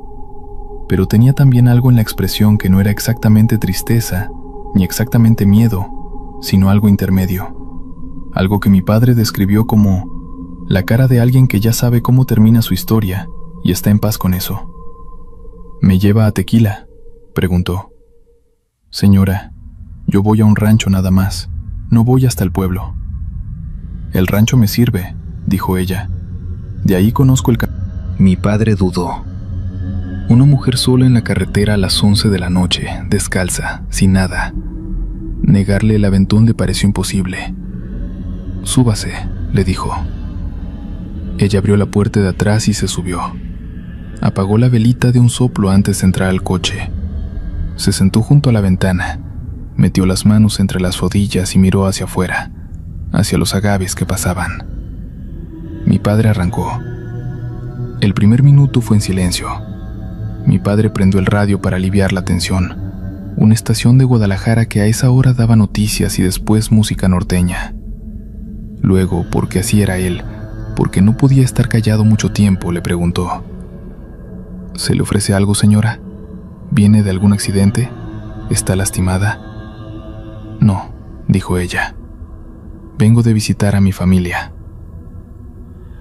Pero tenía también algo en la expresión que no era exactamente tristeza, ni exactamente miedo, sino algo intermedio. Algo que mi padre describió como la cara de alguien que ya sabe cómo termina su historia y está en paz con eso. «¿Me lleva a Tequila?», preguntó. «Señora, yo voy a un rancho nada más, no voy hasta el pueblo». «El rancho me sirve», dijo ella. «De ahí conozco el camino». Mi padre dudó. Una mujer sola en la carretera a las 11 de la noche, descalza, sin nada. Negarle el aventón le pareció imposible. «Súbase», le dijo. Ella abrió la puerta de atrás y se subió. Apagó la velita de un soplo antes de entrar al coche. Se sentó junto a la ventana, metió las manos entre las rodillas y miró hacia afuera, hacia los agaves que pasaban. Mi padre arrancó. El primer minuto fue en silencio. Mi padre prendió el radio para aliviar la tensión, una estación de Guadalajara que a esa hora daba noticias y después música norteña. Luego, porque así era él, porque no podía estar callado mucho tiempo, le preguntó: «¿Se le ofrece algo, señora? ¿Viene de algún accidente? ¿Está lastimada?» «No», dijo ella. «Vengo de visitar a mi familia».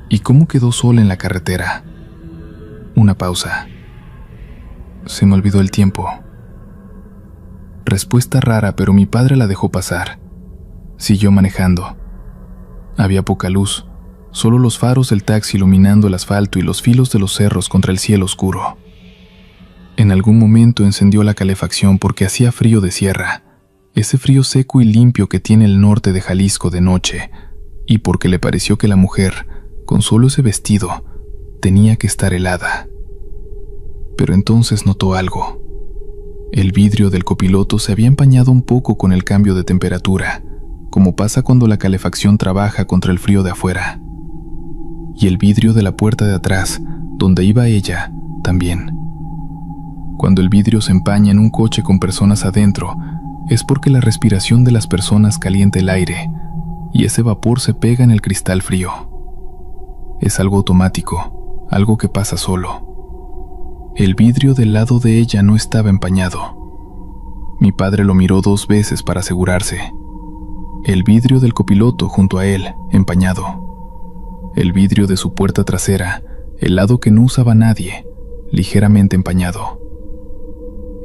«¿Y cómo quedó sola en la carretera?» Una pausa. «Se me olvidó el tiempo». Respuesta rara, pero mi padre la dejó pasar. Siguió manejando. Había poca luz, solo los faros del taxi iluminando el asfalto y los filos de los cerros contra el cielo oscuro. En algún momento encendió la calefacción porque hacía frío de sierra, ese frío seco y limpio que tiene el norte de Jalisco de noche, y porque le pareció que la mujer, con solo ese vestido, tenía que estar helada. Pero entonces notó algo. El vidrio del copiloto se había empañado un poco con el cambio de temperatura, como pasa cuando la calefacción trabaja contra el frío de afuera. Y el vidrio de la puerta de atrás, donde iba ella, también. Cuando el vidrio se empaña en un coche con personas adentro, es porque la respiración de las personas calienta el aire, y ese vapor se pega en el cristal frío. Es algo automático, algo que pasa solo. El vidrio del lado de ella no estaba empañado. Mi padre lo miró 2 veces para asegurarse. El vidrio del copiloto junto a él, empañado. El vidrio de su puerta trasera, el lado que no usaba nadie, ligeramente empañado.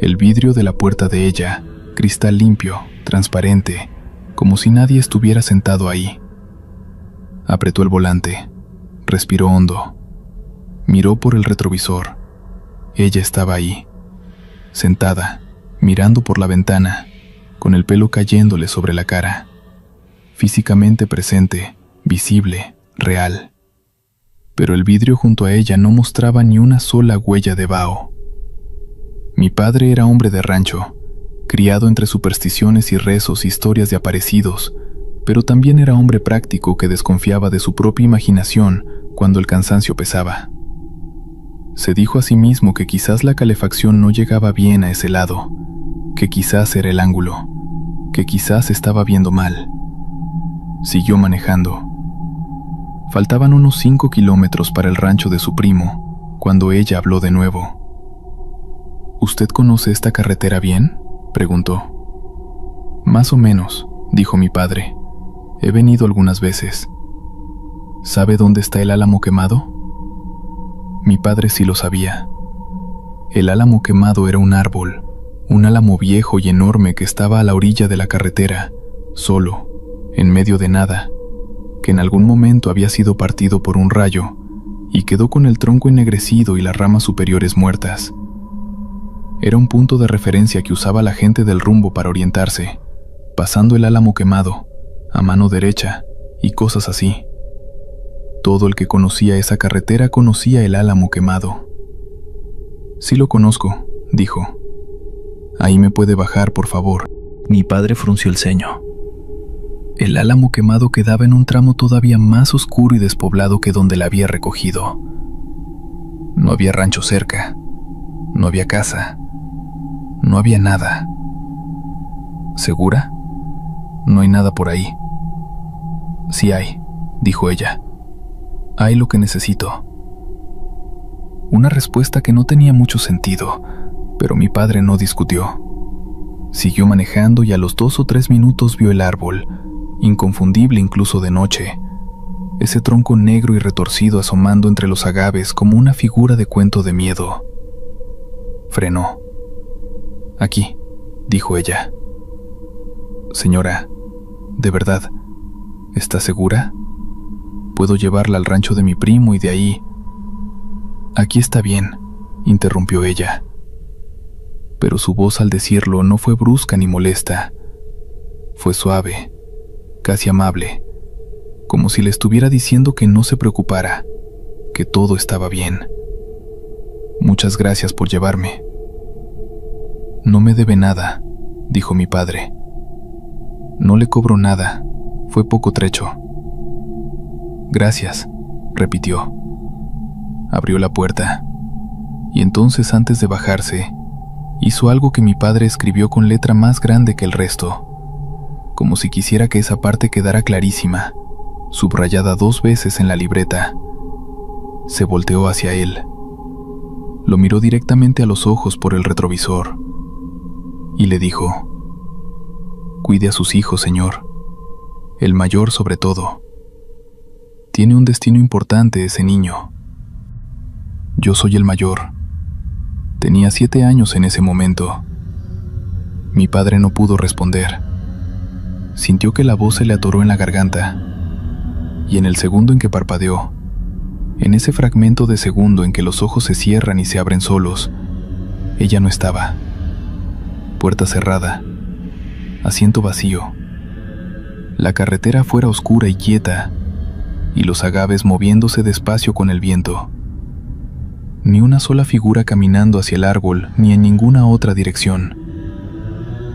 El vidrio de la puerta de ella, cristal limpio, transparente, como si nadie estuviera sentado ahí. Apretó el volante, respiró hondo, miró por el retrovisor. Ella estaba ahí, sentada, mirando por la ventana, con el pelo cayéndole sobre la cara, físicamente presente, visible, real. pero el vidrio junto a ella no mostraba ni una sola huella de vaho. Mi padre era hombre de rancho, criado entre supersticiones y rezos, historias de aparecidos, pero también era hombre práctico que desconfiaba de su propia imaginación cuando el cansancio pesaba. Se dijo a sí mismo que quizás la calefacción no llegaba bien a ese lado, que quizás era el ángulo, que quizás estaba viendo mal. Siguió manejando. Faltaban unos 5 kilómetros para el rancho de su primo, cuando ella habló de nuevo. ¿Usted conoce esta carretera bien?, preguntó. Más o menos, dijo mi padre. He venido algunas veces. ¿Sabe dónde está el álamo quemado? Mi padre sí lo sabía. El álamo quemado era un árbol, un álamo viejo y enorme que estaba a la orilla de la carretera, solo, en medio de nada, que en algún momento había sido partido por un rayo y quedó con el tronco ennegrecido y las ramas superiores muertas. Era un punto de referencia que usaba la gente del rumbo para orientarse, pasando el álamo quemado, a mano derecha, y cosas así. Todo el que conocía esa carretera conocía el álamo quemado. Sí lo conozco, dijo. Ahí me puede bajar, por favor. Mi padre frunció el ceño. El álamo quemado quedaba en un tramo todavía más oscuro y despoblado que donde la había recogido. No había rancho cerca, no había casa, no había nada. ¿Segura? No hay nada por ahí. Sí hay, dijo ella. Hay lo que necesito. Una respuesta que no tenía mucho sentido, pero mi padre no discutió. Siguió manejando y a los 2 o 3 minutos vio el árbol, inconfundible incluso de noche, ese tronco negro y retorcido asomando entre los agaves como una figura de cuento de miedo. Frenó. Aquí, dijo ella. Señora, ¿de verdad, está segura? Puedo llevarla al rancho de mi primo y de ahí... Aquí está bien, interrumpió ella. Pero su voz al decirlo no fue brusca ni molesta. Fue suave, casi amable, como si le estuviera diciendo que no se preocupara, que todo estaba bien. Muchas gracias por llevarme. No me debe nada, dijo mi padre. No le cobro nada, fue poco trecho. Gracias, repitió. Abrió la puerta, y entonces antes de bajarse, hizo algo que mi padre escribió con letra más grande que el resto, como si quisiera que esa parte quedara clarísima, subrayada 2 veces en la libreta. Se volteó hacia él. Lo miró directamente a los ojos por el retrovisor, y le dijo: Cuide a sus hijos, señor, el mayor sobre todo. Tiene un destino importante ese niño. Yo soy el mayor. Tenía 7 años en ese momento. Mi padre no pudo responder. Sintió que la voz se le atoró en la garganta, y en el segundo en que parpadeó, en ese fragmento de segundo en que los ojos se cierran y se abren solos, ella no estaba. Puerta cerrada, asiento vacío, la carretera afuera oscura y quieta, y los agaves moviéndose despacio con el viento. Ni una sola figura caminando hacia el árbol ni en ninguna otra dirección.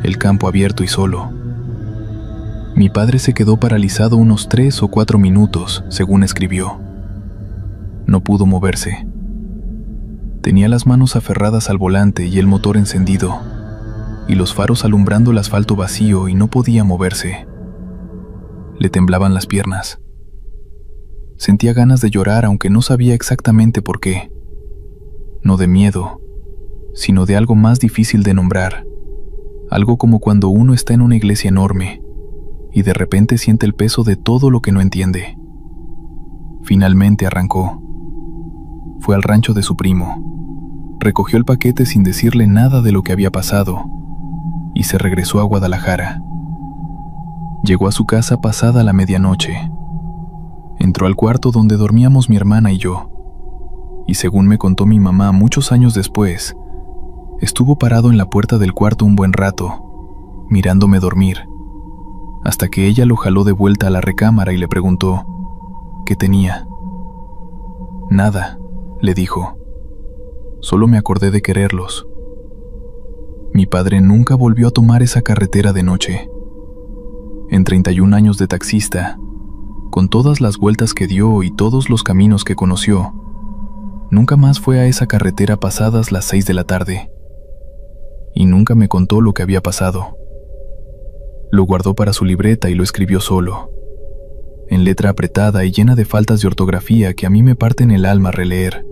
El campo abierto y solo. Mi padre se quedó paralizado unos 3 o 4 minutos, según escribió. No pudo moverse. Tenía las manos aferradas al volante y el motor encendido, y los faros alumbrando el asfalto vacío, y no podía moverse. Le temblaban las piernas. Sentía ganas de llorar, aunque no sabía exactamente por qué. No de miedo, sino de algo más difícil de nombrar. Algo como cuando uno está en una iglesia enorme y de repente siente el peso de todo lo que no entiende. Finalmente arrancó. Fue al rancho de su primo. Recogió el paquete sin decirle nada de lo que había pasado y se regresó a Guadalajara. Llegó a su casa pasada la medianoche. Entró al cuarto donde dormíamos mi hermana y yo, y según me contó mi mamá muchos años después, estuvo parado en la puerta del cuarto un buen rato, mirándome dormir, hasta que ella lo jaló de vuelta a la recámara y le preguntó qué tenía. Nada, le dijo. Solo me acordé de quererlos. Mi padre nunca volvió a tomar esa carretera de noche. En 31 años de taxista, con todas las vueltas que dio y todos los caminos que conoció, nunca más fue a esa carretera pasadas las 6 de la tarde. Y nunca me contó lo que había pasado. Lo guardó para su libreta y lo escribió solo, en letra apretada y llena de faltas de ortografía que a mí me parten el alma releer,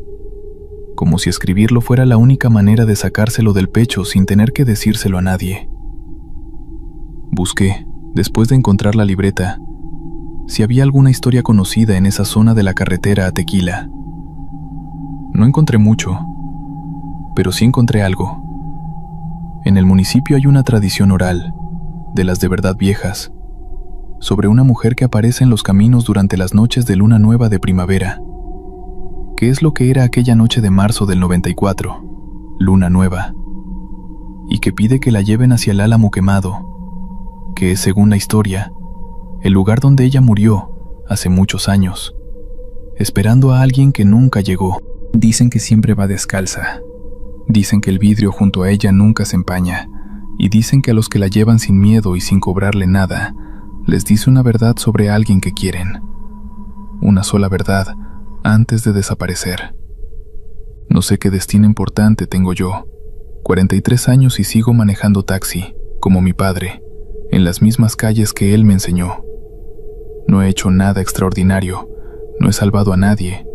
como si escribirlo fuera la única manera de sacárselo del pecho sin tener que decírselo a nadie. Busqué, después de encontrar la libreta, si había alguna historia conocida en esa zona de la carretera a Tequila. No encontré mucho, pero sí encontré algo. En el municipio hay una tradición oral, de las de verdad viejas, sobre una mujer que aparece en los caminos durante las noches de luna nueva de primavera. ¿Qué es lo que era aquella noche de marzo del 94? Luna nueva. Y que pide que la lleven hacia el Álamo Quemado, que es, según la historia, el lugar donde ella murió hace muchos años, esperando a alguien que nunca llegó. Dicen que siempre va descalza. Dicen que el vidrio junto a ella nunca se empaña. Y dicen que a los que la llevan sin miedo y sin cobrarle nada, les dice una verdad sobre alguien que quieren. Una sola verdad, antes de desaparecer. No sé qué destino importante tengo yo. 43 años y sigo manejando taxi, como mi padre, en las mismas calles que él me enseñó. No he hecho nada extraordinario, no he salvado a nadie,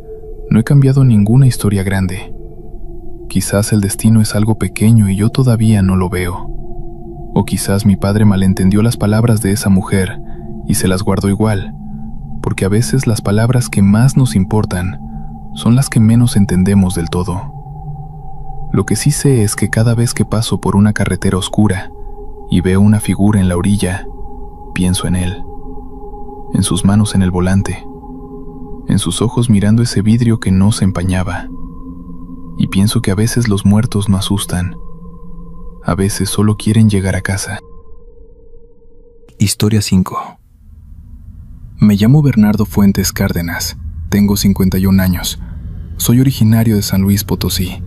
no he cambiado ninguna historia grande. Quizás el destino es algo pequeño y yo todavía no lo veo. O quizás mi padre malentendió las palabras de esa mujer y se las guardó igual, porque a veces las palabras que más nos importan son las que menos entendemos del todo. Lo que sí sé es que cada vez que paso por una carretera oscura y veo una figura en la orilla, pienso en él, en sus manos en el volante, en sus ojos mirando ese vidrio que no se empañaba, y pienso que a veces los muertos no asustan. A veces solo quieren llegar a casa. Historia 5. Me llamo Bernardo Fuentes Cárdenas, tengo 51 años, soy originario de San Luis Potosí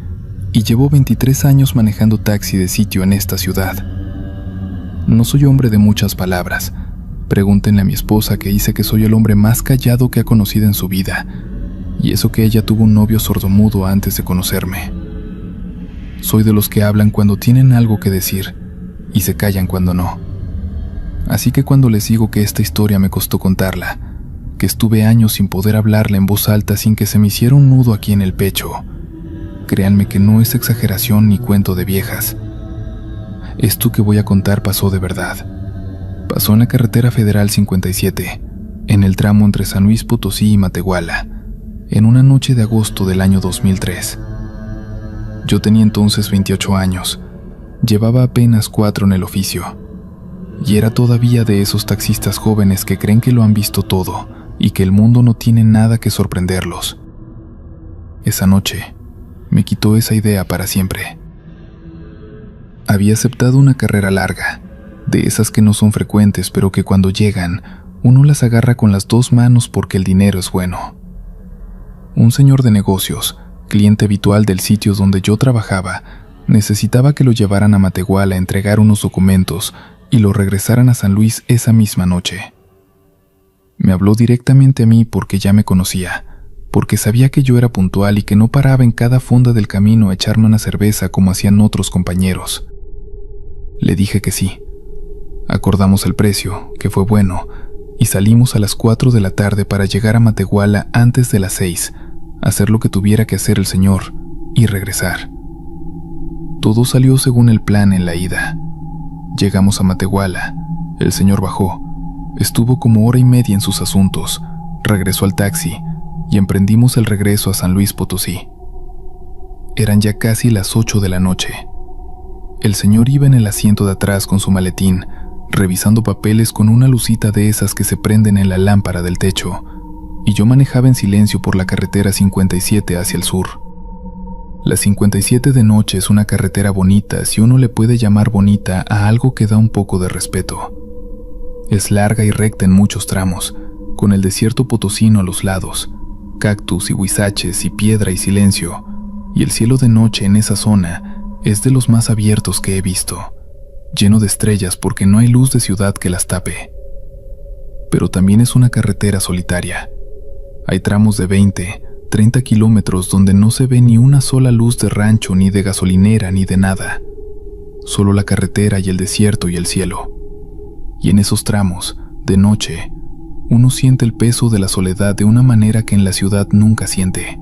y llevo 23 años manejando taxi de sitio en esta ciudad. No soy hombre de muchas palabras, pregúntenle a mi esposa, que dice que soy el hombre más callado que ha conocido en su vida, y eso que ella tuvo un novio sordomudo antes de conocerme. Soy de los que hablan cuando tienen algo que decir y se callan cuando no. Así que cuando les digo que esta historia me costó contarla, que estuve años sin poder hablarla en voz alta sin que se me hiciera un nudo aquí en el pecho, créanme que no es exageración ni cuento de viejas. Esto que voy a contar pasó de verdad. Pasó en la carretera federal 57, en el tramo entre San Luis Potosí y Matehuala, en una noche de agosto del año 2003. Yo tenía entonces 28 años, llevaba apenas 4 en el oficio, y era todavía de esos taxistas jóvenes que creen que lo han visto todo y que el mundo no tiene nada que sorprenderlos. Esa noche me quitó esa idea para siempre. Había aceptado una carrera larga, de esas que no son frecuentes pero que cuando llegan uno las agarra con las 2 manos porque el dinero es bueno. Un señor de negocios, cliente habitual del sitio donde yo trabajaba, necesitaba que lo llevaran a Matehuala a entregar unos documentos y lo regresaran a San Luis esa misma noche. Me habló directamente a mí porque ya me conocía, porque sabía que yo era puntual y que no paraba en cada fonda del camino a echarme una cerveza como hacían otros compañeros. Le dije que sí. Acordamos el precio, que fue bueno, y salimos a las 4 de la tarde para llegar a Matehuala antes de las 6, hacer lo que tuviera que hacer el señor y regresar. Todo salió según el plan en la ida. Llegamos a Matehuala, el señor bajó, estuvo como hora y media en sus asuntos, regresó al taxi y emprendimos el regreso a San Luis Potosí. Eran ya casi las 8 de la noche. El señor iba en el asiento de atrás con su maletín, revisando papeles con una lucita de esas que se prenden en la lámpara del techo, y yo manejaba en silencio por la carretera 57 hacia el sur. La 57 de noche es una carretera bonita, si uno le puede llamar bonita a algo que da un poco de respeto. Es larga y recta en muchos tramos, con el desierto potosino a los lados, cactus y huizaches y piedra y silencio, y el cielo de noche en esa zona es de los más abiertos que he visto, lleno de estrellas porque no hay luz de ciudad que las tape. Pero también es una carretera solitaria. Hay tramos de 20, 30 kilómetros donde no se ve ni una sola luz de rancho, ni de gasolinera, ni de nada. Solo la carretera y el desierto y el cielo. Y en esos tramos, de noche, uno siente el peso de la soledad de una manera que en la ciudad nunca siente.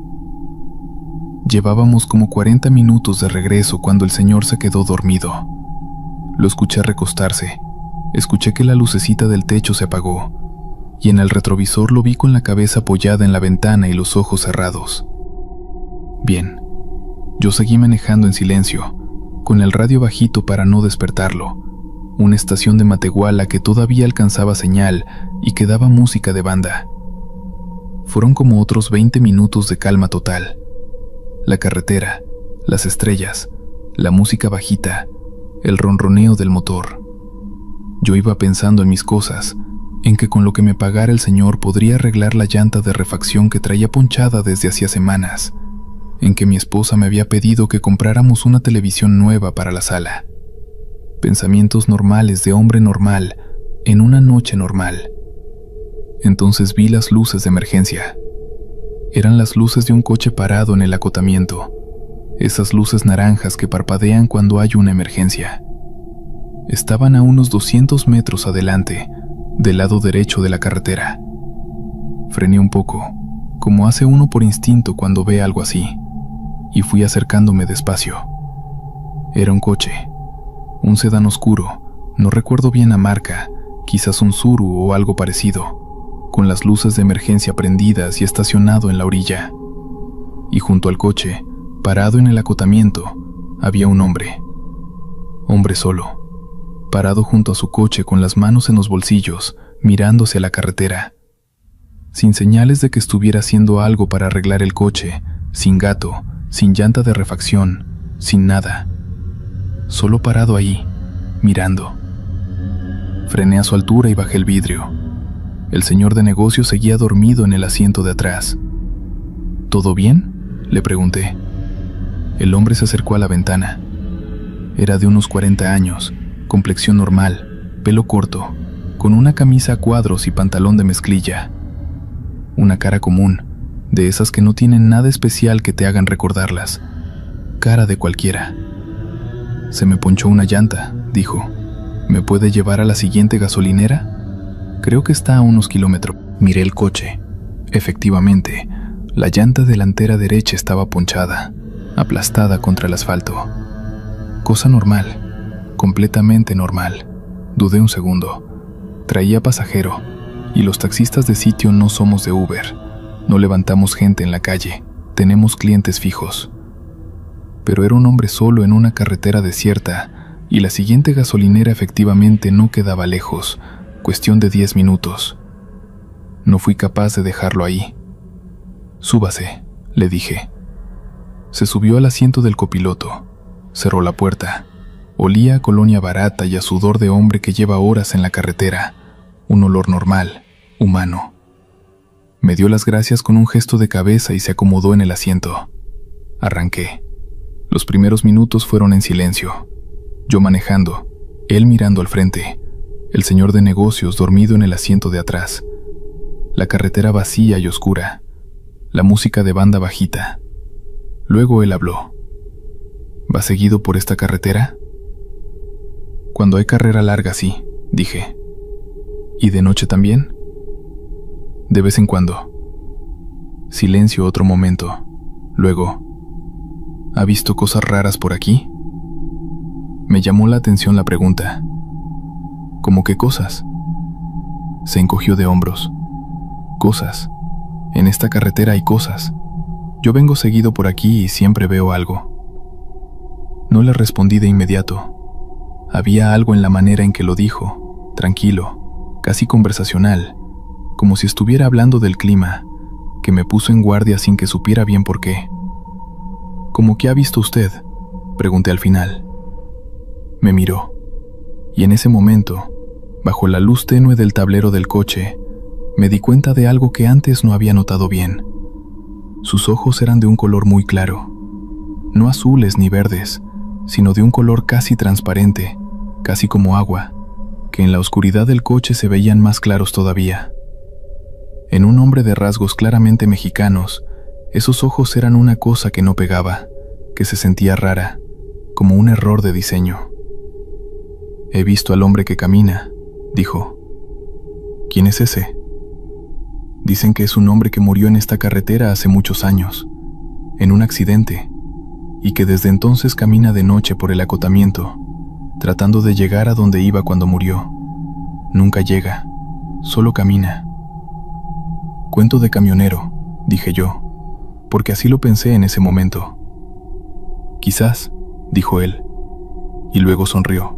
Llevábamos como 40 minutos de regreso cuando el señor se quedó dormido. Lo escuché recostarse, escuché que la lucecita del techo se apagó, y en el retrovisor lo vi con la cabeza apoyada en la ventana y los ojos cerrados. Bien, yo seguí manejando en silencio, con el radio bajito para no despertarlo, una estación de Matehuala que todavía alcanzaba señal y que daba música de banda. Fueron como otros 20 minutos de calma total. La carretera, las estrellas, la música bajita, el ronroneo del motor. Yo iba pensando en mis cosas, en que con lo que me pagara el señor podría arreglar la llanta de refacción que traía ponchada desde hacía semanas, en que mi esposa me había pedido que compráramos una televisión nueva para la sala. Pensamientos normales de hombre normal en una noche normal. Entonces vi las luces de emergencia. Eran las luces de un coche parado en el acotamiento, esas luces naranjas que parpadean cuando hay una emergencia. Estaban a unos 200 metros adelante, del lado derecho de la carretera. Frené un poco, como hace uno por instinto cuando ve algo así, y fui acercándome despacio. Era un coche, un sedán oscuro, no recuerdo bien la marca, quizás un Tsuru o algo parecido, con las luces de emergencia prendidas y estacionado en la orilla. Y junto al coche, parado en el acotamiento, había un hombre solo, parado junto a su coche con las manos en los bolsillos, mirándose a la carretera, sin señales de que estuviera haciendo algo para arreglar el coche, sin gato, sin llanta de refacción, sin nada. Solo parado ahí, mirando. Frené a su altura y bajé el vidrio. El señor de negocios seguía dormido en el asiento de atrás. ¿Todo bien?, le pregunté. El hombre se acercó a la ventana. Era de unos 40 años, complexión normal, pelo corto, con una camisa a cuadros y pantalón de mezclilla. Una cara común, de esas que no tienen nada especial que te hagan recordarlas. Cara de cualquiera. Se me ponchó una llanta, dijo. ¿Me puede llevar a la siguiente gasolinera? Creo que está a unos kilómetros. Miré el coche. Efectivamente, la llanta delantera derecha estaba ponchada, aplastada contra el asfalto. Cosa normal, completamente normal. Dudé un segundo. Traía pasajero, y los taxistas de sitio no somos de Uber. No levantamos gente en la calle, tenemos clientes fijos. Pero era un hombre solo en una carretera desierta, y la siguiente gasolinera efectivamente no quedaba lejos, cuestión de 10 minutos. No fui capaz de dejarlo ahí. «Súbase», le dije. Se subió al asiento del copiloto, cerró la puerta. Olía a colonia barata y a sudor de hombre que lleva horas en la carretera, un olor normal, humano. Me dio las gracias con un gesto de cabeza y se acomodó en el asiento. Arranqué. Los primeros minutos fueron en silencio. Yo manejando, él mirando al frente, el señor de negocios dormido en el asiento de atrás. La carretera vacía y oscura, la música de banda bajita. Luego él habló. ¿Va seguido por esta carretera? Cuando hay carrera larga, sí, dije. ¿Y de noche también? De vez en cuando. Silencio otro momento. Luego, ¿ha visto cosas raras por aquí? Me llamó la atención la pregunta. ¿Cómo qué cosas? Se encogió de hombros. Cosas. En esta carretera hay cosas. Yo vengo seguido por aquí y siempre veo algo. No le respondí de inmediato. Había algo en la manera en que lo dijo, tranquilo, casi conversacional, como si estuviera hablando del clima, que me puso en guardia sin que supiera bien por qué. ¿Cómo qué ha visto usted?, pregunté al final. Me miró, y en ese momento, bajo la luz tenue del tablero del coche, me di cuenta de algo que antes no había notado bien. Sus ojos eran de un color muy claro, no azules ni verdes, sino de un color casi transparente, casi como agua, que en la oscuridad del coche se veían más claros todavía. En un hombre de rasgos claramente mexicanos, esos ojos eran una cosa que no pegaba, que se sentía rara, como un error de diseño. «He visto al hombre que camina», dijo. «¿Quién es ese?» «Dicen que es un hombre que murió en esta carretera hace muchos años, en un accidente, y que desde entonces camina de noche por el acotamiento, tratando de llegar a donde iba cuando murió. Nunca llega, solo camina». «Cuento de camionero», dije yo, porque así lo pensé en ese momento. «Quizás», dijo él, y luego sonrió.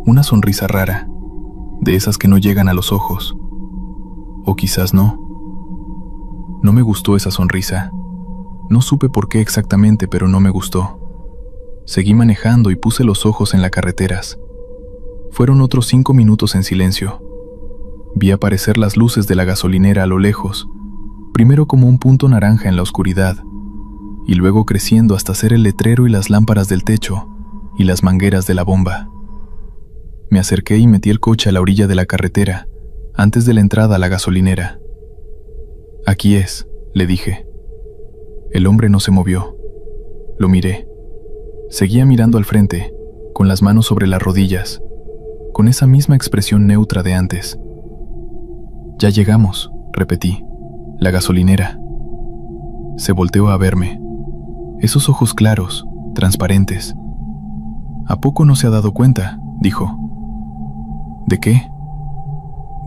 Una sonrisa rara, de esas que no llegan a los ojos. O quizás no. No me gustó esa sonrisa. No supe por qué exactamente, pero no me gustó. Seguí manejando y puse los ojos en las carreteras. Fueron otros 5 minutos en silencio. Vi aparecer las luces de la gasolinera a lo lejos, primero como un punto naranja en la oscuridad, y luego creciendo hasta ser el letrero y las lámparas del techo y las mangueras de la bomba. Me acerqué y metí el coche a la orilla de la carretera, antes de la entrada a la gasolinera. «Aquí es», le dije. El hombre no se movió. Lo miré. Seguía mirando al frente, con las manos sobre las rodillas, con esa misma expresión neutra de antes. «Ya llegamos», repetí. «La gasolinera». Se volteó a verme. Esos ojos claros, transparentes. «¿A poco no se ha dado cuenta?», dijo. «¿De qué?».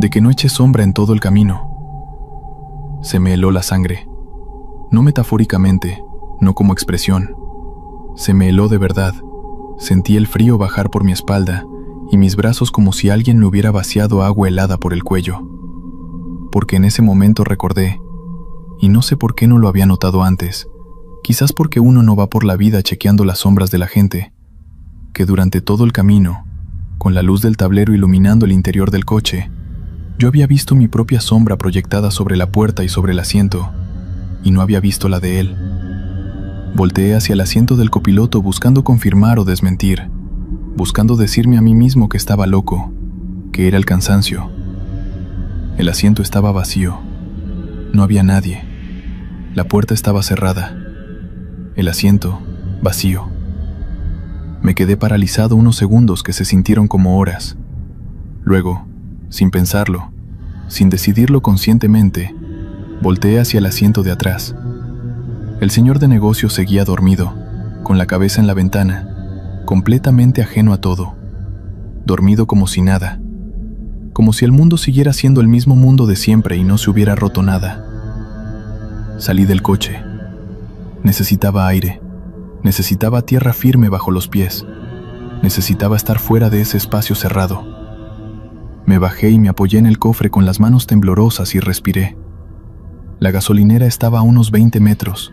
«De que no eché sombra en todo el camino». Se me heló la sangre. No metafóricamente, no como expresión. Se me heló de verdad. Sentí el frío bajar por mi espalda y mis brazos como si alguien me hubiera vaciado agua helada por el cuello. Porque en ese momento recordé, y no sé por qué no lo había notado antes, quizás porque uno no va por la vida chequeando las sombras de la gente, que durante todo el camino, con la luz del tablero iluminando el interior del coche, yo había visto mi propia sombra proyectada sobre la puerta y sobre el asiento, y no había visto la de él. Volteé hacia el asiento del copiloto buscando confirmar o desmentir, buscando decirme a mí mismo que estaba loco, que era el cansancio. El asiento estaba vacío. No había nadie. La puerta estaba cerrada. El asiento, vacío. Me quedé paralizado unos segundos que se sintieron como horas. Luego, sin pensarlo, sin decidirlo conscientemente, volteé hacia el asiento de atrás. El señor de negocios seguía dormido, con la cabeza en la ventana, completamente ajeno a todo, dormido como si nada, como si el mundo siguiera siendo el mismo mundo de siempre y no se hubiera roto nada. Salí del coche. Necesitaba aire, necesitaba tierra firme bajo los pies, necesitaba estar fuera de ese espacio cerrado. Me bajé y me apoyé en el cofre con las manos temblorosas y respiré. La gasolinera estaba a unos 20 metros,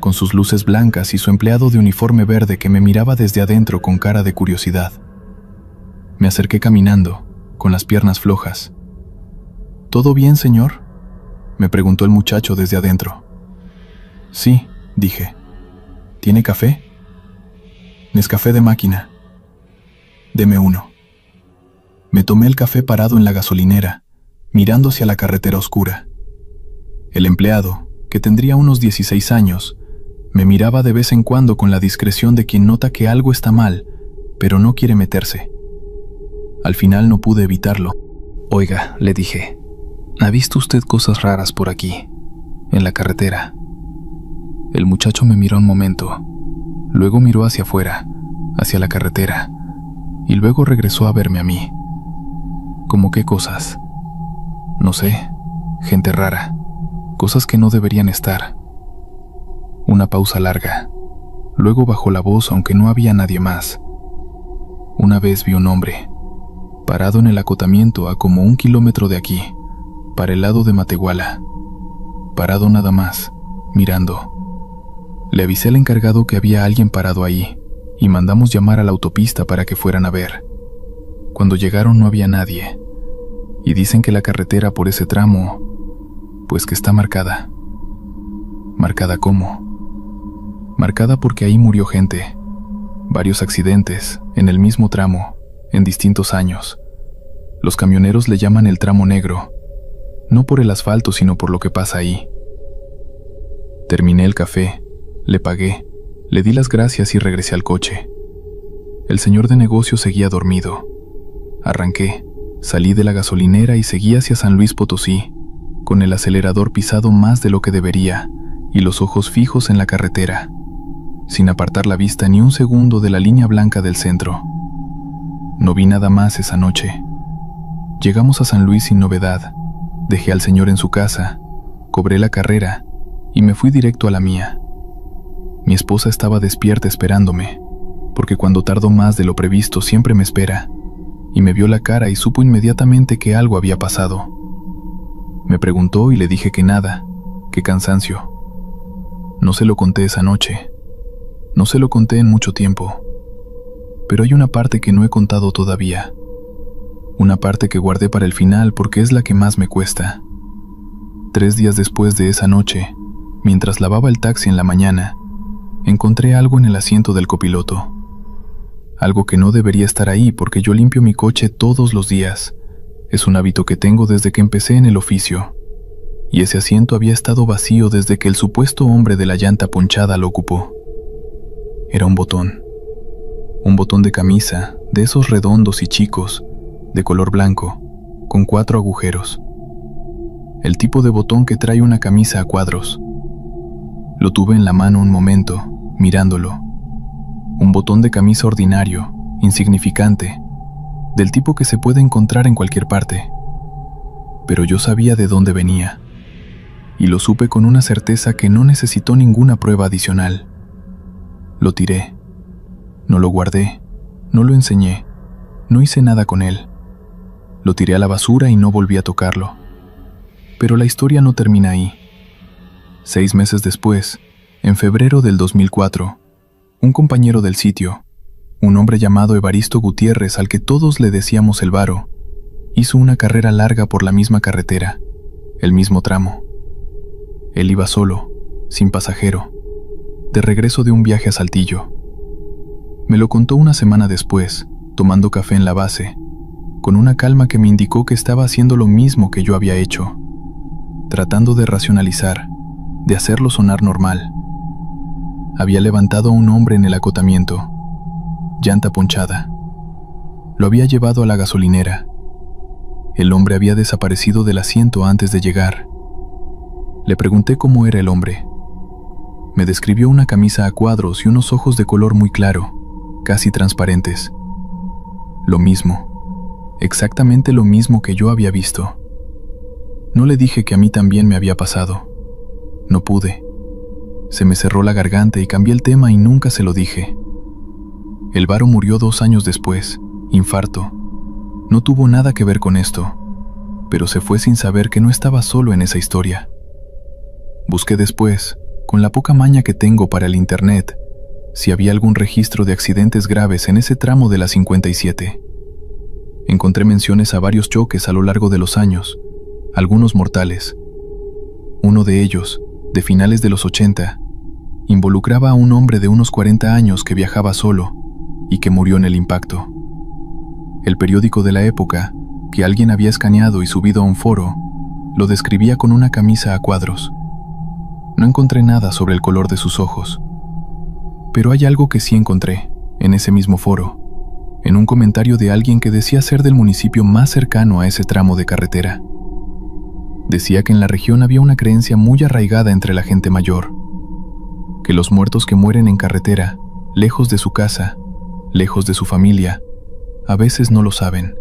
con sus luces blancas y su empleado de uniforme verde que me miraba desde adentro con cara de curiosidad. Me acerqué caminando, con las piernas flojas. «¿Todo bien, señor?», me preguntó el muchacho desde adentro. «Sí», dije. «¿Tiene café?». «Nescafé de máquina». «Deme uno». Me tomé el café parado en la gasolinera, mirando hacia la carretera oscura. El empleado, que tendría unos 16 años, me miraba de vez en cuando con la discreción de quien nota que algo está mal, pero no quiere meterse. Al final no pude evitarlo. «Oiga», le dije, «¿ha visto usted cosas raras por aquí, en la carretera?». El muchacho me miró un momento, luego miró hacia afuera, hacia la carretera, y luego regresó a verme a mí. ¿Cómo qué cosas? No sé, gente rara, cosas que no deberían estar. Una pausa larga, luego bajó la voz aunque no había nadie más. Una vez vi un hombre, parado en el acotamiento a como 1 kilómetro de aquí, para el lado de Matehuala, parado nada más, mirando. Le avisé al encargado que había alguien parado ahí, y mandamos llamar a la autopista para que fueran a ver. Cuando llegaron no había nadie, y dicen que la carretera por ese tramo, pues que está marcada. ¿Marcada cómo? Marcada porque ahí murió gente. Varios accidentes, en el mismo tramo, en distintos años. Los camioneros le llaman el tramo negro, no por el asfalto sino por lo que pasa ahí. Terminé el café, le pagué, le di las gracias y regresé al coche. El señor de negocio seguía dormido. Arranqué, salí de la gasolinera y seguí hacia San Luis Potosí, con el acelerador pisado más de lo que debería y los ojos fijos en la carretera, sin apartar la vista ni un segundo de la línea blanca del centro. No vi nada más esa noche. Llegamos a San Luis sin novedad. Dejé al señor en su casa, cobré la carrera y me fui directo a la mía. Mi esposa estaba despierta esperándome, porque cuando tardo más de lo previsto siempre me espera, y me vio la cara y supo inmediatamente que algo había pasado. Me preguntó y le dije que nada, que cansancio. No se lo conté esa noche, no se lo conté en mucho tiempo, pero hay una parte que no he contado todavía, una parte que guardé para el final porque es la que más me cuesta. 3 días después de esa noche, mientras lavaba el taxi en la mañana, encontré algo en el asiento del copiloto. Algo que no debería estar ahí porque yo limpio mi coche todos los días. Es un hábito que tengo desde que empecé en el oficio. Y ese asiento había estado vacío desde que el supuesto hombre de la llanta ponchada lo ocupó. Era un botón. Un botón de camisa, de esos redondos y chicos, de color blanco, con 4 agujeros. El tipo de botón que trae una camisa a cuadros. Lo tuve en la mano un momento, mirándolo. Un botón de camisa ordinario, insignificante, del tipo que se puede encontrar en cualquier parte. Pero yo sabía de dónde venía, y lo supe con una certeza que no necesitó ninguna prueba adicional. Lo tiré. No lo guardé, no lo enseñé, no hice nada con él. Lo tiré a la basura y no volví a tocarlo. Pero la historia no termina ahí. 6 meses después, en febrero del 2004, un compañero del sitio, un hombre llamado Evaristo Gutiérrez al que todos le decíamos el Varo, hizo una carrera larga por la misma carretera, el mismo tramo. Él iba solo, sin pasajero, de regreso de un viaje a Saltillo. Me lo contó una semana después, tomando café en la base, con una calma que me indicó que estaba haciendo lo mismo que yo había hecho, tratando de racionalizar, de hacerlo sonar normal. Había levantado a un hombre en el acotamiento, llanta ponchada. Lo había llevado a la gasolinera. El hombre había desaparecido del asiento antes de llegar. Le pregunté cómo era el hombre. Me describió una camisa a cuadros y unos ojos de color muy claro, casi transparentes. Lo mismo, exactamente lo mismo que yo había visto. No le dije que a mí también me había pasado. No pude. Se me cerró la garganta y cambié el tema y nunca se lo dije. El Varo murió 2 años después, infarto. No tuvo nada que ver con esto, pero se fue sin saber que no estaba solo en esa historia. Busqué después, con la poca maña que tengo para el internet, si había algún registro de accidentes graves en ese tramo de la 57. Encontré menciones a varios choques a lo largo de los años, algunos mortales. Uno de ellos, de finales de los 80, involucraba a un hombre de unos 40 años que viajaba solo y que murió en el impacto. El periódico de la época, que alguien había escaneado y subido a un foro, lo describía con una camisa a cuadros. No encontré nada sobre el color de sus ojos. Pero hay algo que sí encontré, en ese mismo foro, en un comentario de alguien que decía ser del municipio más cercano a ese tramo de carretera. Decía que en la región había una creencia muy arraigada entre la gente mayor, que los muertos que mueren en carretera, lejos de su casa, lejos de su familia, a veces no lo saben,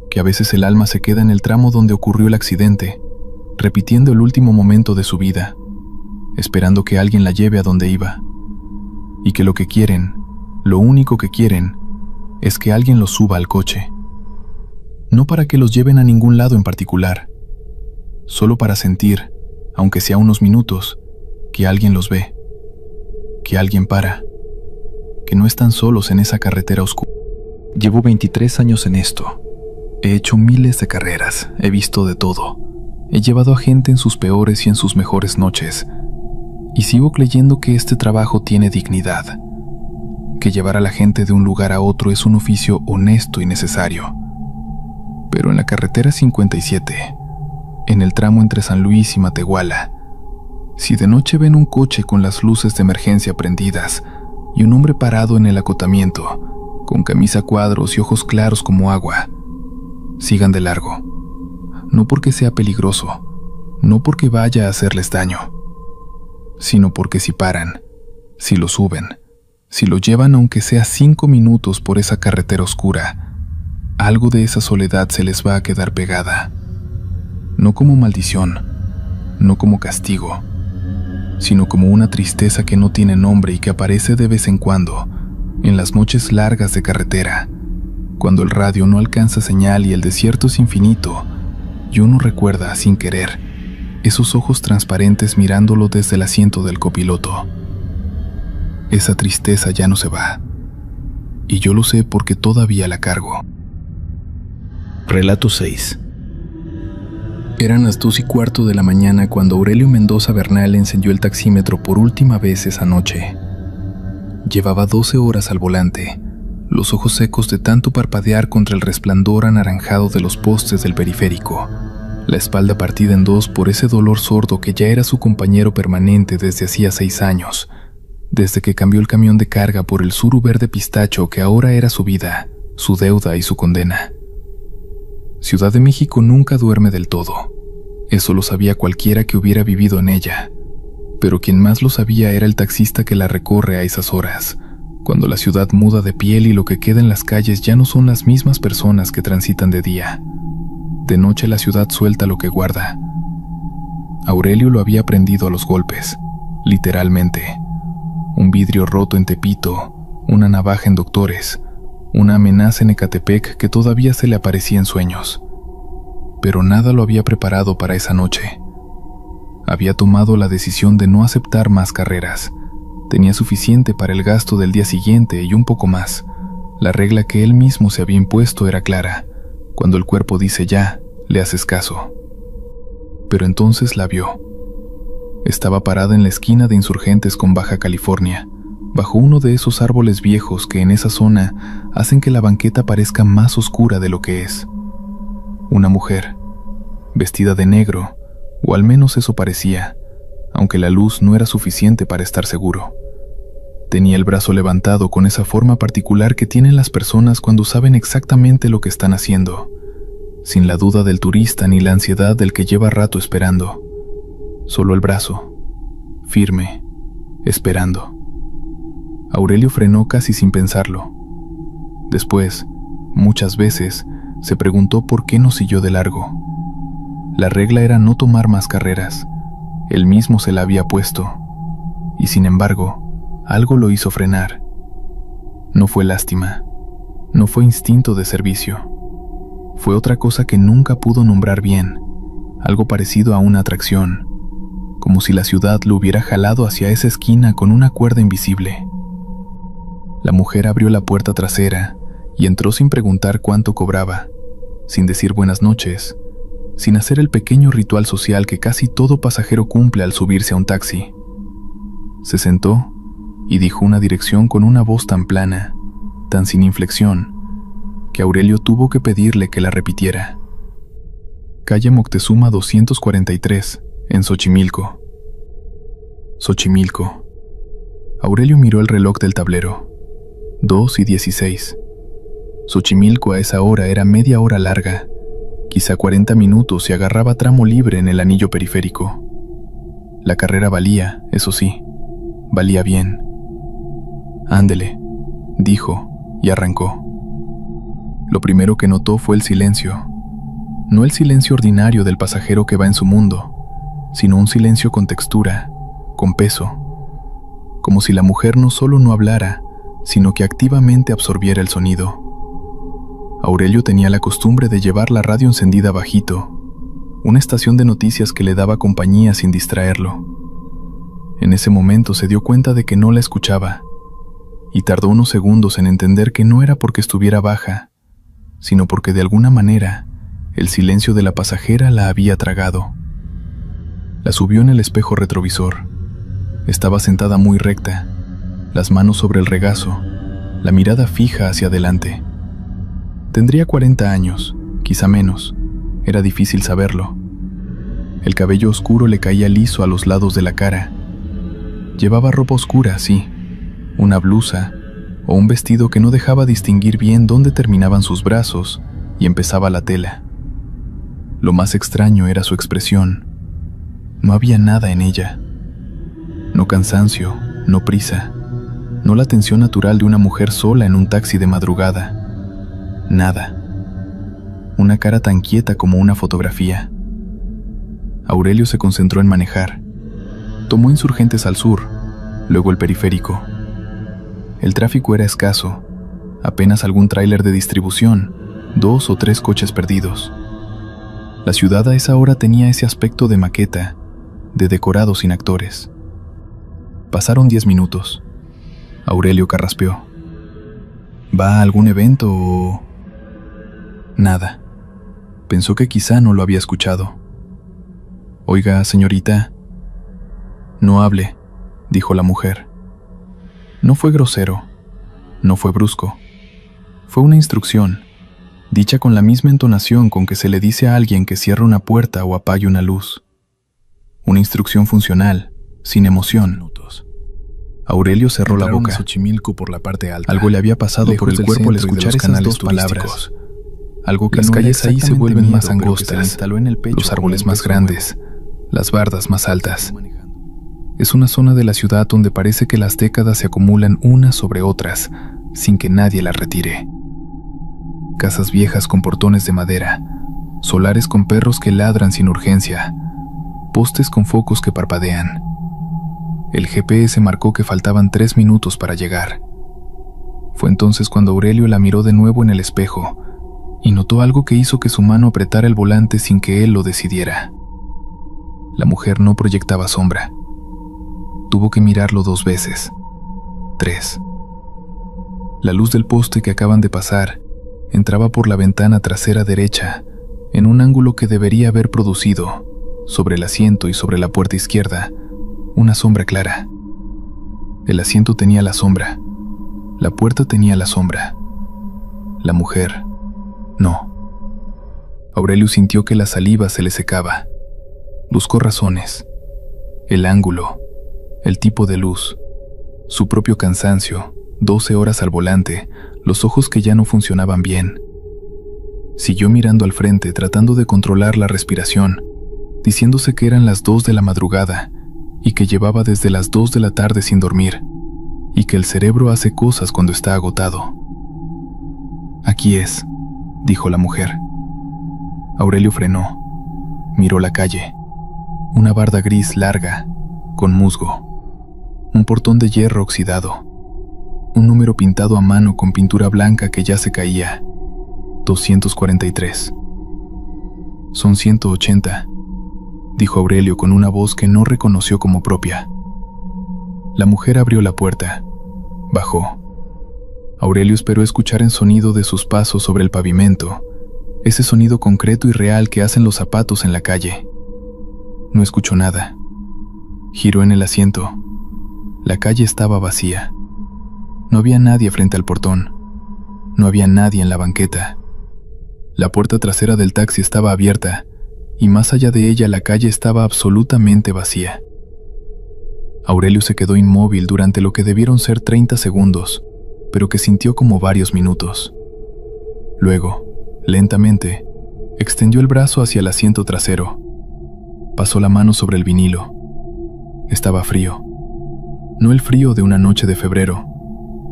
que a veces el alma se queda en el tramo donde ocurrió el accidente, repitiendo el último momento de su vida, esperando que alguien la lleve a donde iba, y que lo que quieren, lo único que quieren, es que alguien los suba al coche. No para que los lleven a ningún lado en particular, solo para sentir, aunque sea unos minutos, que alguien los ve, que alguien para, que no están solos en esa carretera oscura. Llevo 23 años en esto. He hecho miles de carreras, he visto de todo. He llevado a gente en sus peores y en sus mejores noches. Y sigo creyendo que este trabajo tiene dignidad, que llevar a la gente de un lugar a otro es un oficio honesto y necesario. Pero en la carretera 57, en el tramo entre San Luis y Matehuala, si de noche ven un coche con las luces de emergencia prendidas y un hombre parado en el acotamiento, con camisa a cuadros y ojos claros como agua, sigan de largo. No porque sea peligroso, no porque vaya a hacerles daño, sino porque si paran, si lo suben, si lo llevan aunque sea 5 minutos por esa carretera oscura, algo de esa soledad se les va a quedar pegada. No como maldición, no como castigo, sino como una tristeza que no tiene nombre y que aparece de vez en cuando, en las noches largas de carretera, cuando el radio no alcanza señal y el desierto es infinito, y uno recuerda, sin querer, esos ojos transparentes mirándolo desde el asiento del copiloto. Esa tristeza ya no se va, y yo lo sé porque todavía la cargo. Relato 6. Eran las 2:15 de la mañana cuando Aurelio Mendoza Bernal encendió el taxímetro por última vez esa noche. Llevaba 12 horas al volante, los ojos secos de tanto parpadear contra el resplandor anaranjado de los postes del periférico, la espalda partida en dos por ese dolor sordo que ya era su compañero permanente desde hacía 6 años, desde que cambió el camión de carga por el Suru verde pistacho que ahora era su vida, su deuda y su condena. Ciudad de México nunca duerme del todo. Eso lo sabía cualquiera que hubiera vivido en ella. Pero quien más lo sabía era el taxista que la recorre a esas horas, cuando la ciudad muda de piel y lo que queda en las calles ya no son las mismas personas que transitan de día. De noche la ciudad suelta lo que guarda. Aurelio lo había prendido a los golpes, literalmente. Un vidrio roto en Tepito, una navaja en Doctores, una amenaza en Ecatepec que todavía se le aparecía en sueños. Pero nada lo había preparado para esa noche. Había tomado la decisión de no aceptar más carreras. Tenía suficiente para el gasto del día siguiente y un poco más. La regla que él mismo se había impuesto era clara. Cuando el cuerpo dice ya, le haces caso. Pero entonces la vio. Estaba parada en la esquina de Insurgentes con Baja California, bajo uno de esos árboles viejos que en esa zona hacen que la banqueta parezca más oscura de lo que es. Una mujer, vestida de negro, o al menos eso parecía, aunque la luz no era suficiente para estar seguro. Tenía el brazo levantado con esa forma particular que tienen las personas cuando saben exactamente lo que están haciendo, sin la duda del turista ni la ansiedad del que lleva rato esperando. Solo el brazo, firme, esperando. Aurelio frenó casi sin pensarlo. Después, muchas veces, se preguntó por qué no siguió de largo. La regla era no tomar más carreras. Él mismo se la había puesto. Y sin embargo, algo lo hizo frenar. No fue lástima. No fue instinto de servicio. Fue otra cosa que nunca pudo nombrar bien. Algo parecido a una atracción. Como si la ciudad lo hubiera jalado hacia esa esquina con una cuerda invisible. La mujer abrió la puerta trasera y entró sin preguntar cuánto cobraba, sin decir buenas noches, sin hacer el pequeño ritual social que casi todo pasajero cumple al subirse a un taxi. Se sentó y dijo una dirección con una voz tan plana, tan sin inflexión, que Aurelio tuvo que pedirle que la repitiera. Calle Moctezuma 243, en Xochimilco. Xochimilco. Aurelio miró el reloj del tablero. 2:16. Xochimilco a esa hora era media hora larga, quizá 40 minutos si agarraba tramo libre en el anillo periférico. La carrera valía, eso sí, valía bien. Ándele, dijo y arrancó. Lo primero que notó fue el silencio. No el silencio ordinario del pasajero que va en su mundo, sino un silencio con textura, con peso. Como si la mujer no solo no hablara, sino que activamente absorbiera el sonido. Aurelio tenía la costumbre de llevar la radio encendida bajito, una estación de noticias que le daba compañía sin distraerlo. En ese momento se dio cuenta de que no la escuchaba, y tardó unos segundos en entender que no era porque estuviera baja, sino porque de alguna manera el silencio de la pasajera la había tragado. La subió en el espejo retrovisor. Estaba sentada muy recta, las manos sobre el regazo, la mirada fija hacia adelante. Tendría 40 años, quizá menos, era difícil saberlo. El cabello oscuro le caía liso a los lados de la cara. Llevaba ropa oscura, sí, una blusa o un vestido que no dejaba distinguir bien dónde terminaban sus brazos y empezaba la tela. Lo más extraño era su expresión. No había nada en ella. No cansancio, no prisa, no la tensión natural de una mujer sola en un taxi de madrugada. Nada. Una cara tan quieta como una fotografía. Aurelio se concentró en manejar. Tomó Insurgentes al sur, luego el Periférico. El tráfico era escaso, apenas algún tráiler de distribución, 2 o 3 coches perdidos. La ciudad a esa hora tenía ese aspecto de maqueta, de decorado sin actores. Pasaron 10 minutos. Aurelio carraspeó. ¿Va a algún evento o...? Nada. Pensó que quizá no lo había escuchado. Oiga, señorita. No hable, dijo la mujer. No fue grosero, no fue brusco. Fue una instrucción, dicha con la misma entonación con que se le dice a alguien que cierre una puerta o apague una luz. Una instrucción funcional, sin emoción. Aurelio cerró la boca. Por la parte alta, algo le había pasado por el cuerpo al escuchar esas dos palabras. Algo que las calles ahí se vuelven más angostas, los árboles más grandes, las bardas más altas. Es una zona de la ciudad donde parece que las décadas se acumulan unas sobre otras, sin que nadie las retire. Casas viejas con portones de madera, solares con perros que ladran sin urgencia, postes con focos que parpadean. El GPS marcó que faltaban 3 minutos para llegar. Fue entonces cuando Aurelio la miró de nuevo en el espejo y notó algo que hizo que su mano apretara el volante sin que él lo decidiera. La mujer no proyectaba sombra. Tuvo que mirarlo 2 veces, 3. La luz del poste que acaban de pasar entraba por la ventana trasera derecha, en un ángulo que debería haber producido, sobre el asiento y sobre la puerta izquierda, una sombra clara. El asiento tenía la sombra, la puerta tenía la sombra. La mujer, no. Aurelio sintió que la saliva se le secaba. Buscó razones. El ángulo, el tipo de luz, su propio cansancio, 12 horas al volante, los ojos que ya no funcionaban bien. Siguió mirando al frente, tratando de controlar la respiración, diciéndose que eran las 2 de la madrugada y que llevaba desde las 2 de la tarde sin dormir, y que el cerebro hace cosas cuando está agotado. Aquí es, dijo la mujer. Aurelio frenó, miró la calle, una barda gris larga, con musgo. Un portón de hierro oxidado, un número pintado a mano con pintura blanca que ya se caía, 243. Son 180, dijo Aurelio con una voz que no reconoció como propia. La mujer abrió la puerta, bajó. Aurelio esperó escuchar el sonido de sus pasos sobre el pavimento, ese sonido concreto y real que hacen los zapatos en la calle. No escuchó nada. Giró en el asiento. La calle estaba vacía. No había nadie frente al portón. No había nadie en la banqueta. La puerta trasera del taxi estaba abierta, y más allá de ella la calle estaba absolutamente vacía. Aurelio se quedó inmóvil durante lo que debieron ser 30 segundos, pero que sintió como varios minutos. Luego, lentamente, extendió el brazo hacia el asiento trasero. Pasó la mano sobre el vinilo. Estaba frío. No el frío de una noche de febrero,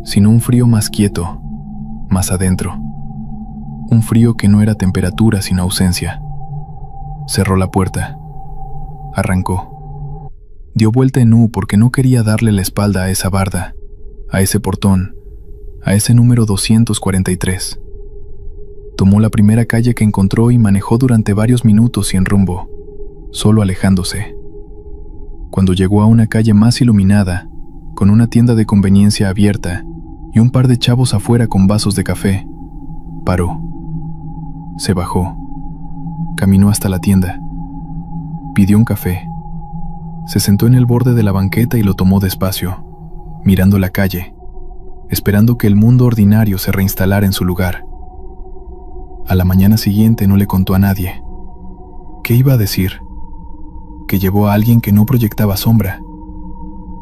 sino un frío más quieto, más adentro. Un frío que no era temperatura sino ausencia. Cerró la puerta. Arrancó. Dio vuelta en U porque no quería darle la espalda a esa barda, a ese portón, a ese número 243. Tomó la primera calle que encontró y manejó durante varios minutos sin rumbo, solo alejándose. Cuando llegó a una calle más iluminada, con una tienda de conveniencia abierta y un par de chavos afuera con vasos de café, paró. Se bajó. Caminó hasta la tienda. Pidió un café. Se sentó en el borde de la banqueta y lo tomó despacio, mirando la calle, esperando que el mundo ordinario se reinstalara en su lugar. A la mañana siguiente no le contó a nadie. ¿Qué iba a decir? Que llevó a alguien que no proyectaba sombra,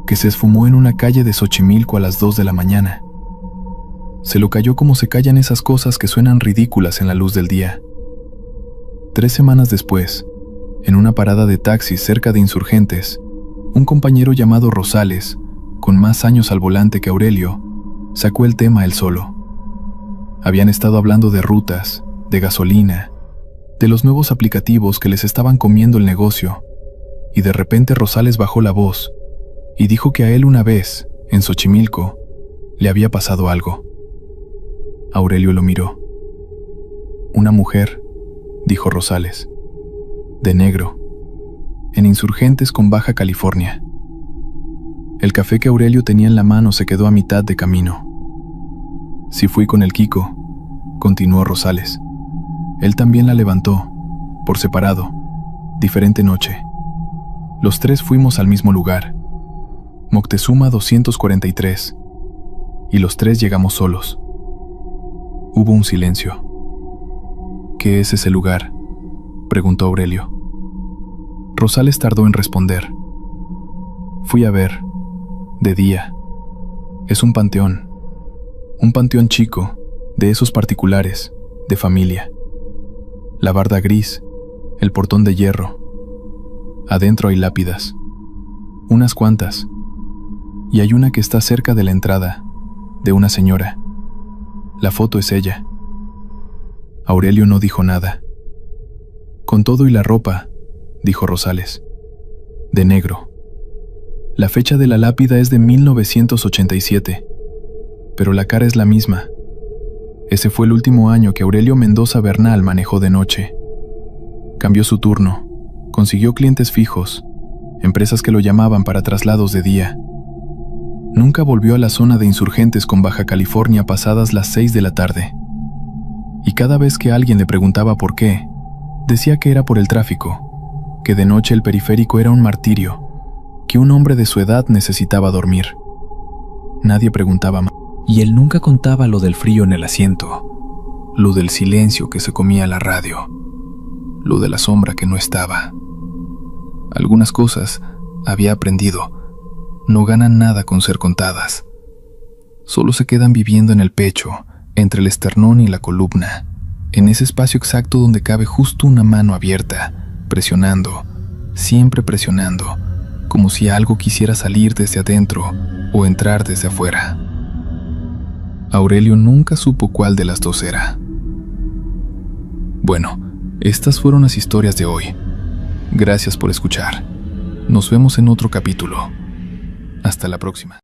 que se esfumó en una calle de Xochimilco a las 2 de la mañana. Se lo cayó como se callan esas cosas que suenan ridículas en la luz del día. 3 semanas después, en una parada de taxis cerca de Insurgentes, un compañero llamado Rosales, con más años al volante que Aurelio, sacó el tema él solo. Habían estado hablando de rutas, de gasolina, de los nuevos aplicativos que les estaban comiendo el negocio, y de repente Rosales bajó la voz y dijo que a él una vez, en Xochimilco, le había pasado algo. Aurelio lo miró. Una mujer, dijo Rosales, de negro, en Insurgentes con Baja California. El café que Aurelio tenía en la mano se quedó a mitad de camino. Sí fui con el Kiko, continuó Rosales. Él también la levantó, por separado, diferente noche. Los 3 fuimos al mismo lugar, Moctezuma 243, y los 3 llegamos solos. Hubo un silencio. ¿Qué es ese lugar?, preguntó Aurelio. Rosales tardó en responder. Fui a ver, de día. Es un panteón chico, de esos particulares, de familia. La barda gris, el portón de hierro. Adentro hay lápidas, unas cuantas, y hay una que está cerca de la entrada, de una señora. La foto es ella. Aurelio no dijo nada. Con todo y la ropa, dijo Rosales, de negro. La fecha de la lápida es de 1987, pero la cara es la misma. Ese fue el último año que Aurelio Mendoza Bernal manejó de noche. Cambió su turno, consiguió clientes fijos, empresas que lo llamaban para traslados de día. Nunca volvió a la zona de Insurgentes con Baja California pasadas las 6 de la tarde. Y cada vez que alguien le preguntaba por qué, decía que era por el tráfico, que de noche el periférico era un martirio, que un hombre de su edad necesitaba dormir. Nadie preguntaba más. Y él nunca contaba lo del frío en el asiento, lo del silencio que se comía la radio, lo de la sombra que no estaba. Algunas cosas, había aprendido, no ganan nada con ser contadas. Solo se quedan viviendo en el pecho, entre el esternón y la columna, en ese espacio exacto donde cabe justo una mano abierta, presionando, siempre presionando, como si algo quisiera salir desde adentro o entrar desde afuera. Aurelio nunca supo cuál de las dos era. Bueno, estas fueron las historias de hoy. Gracias por escuchar. Nos vemos en otro capítulo. Hasta la próxima.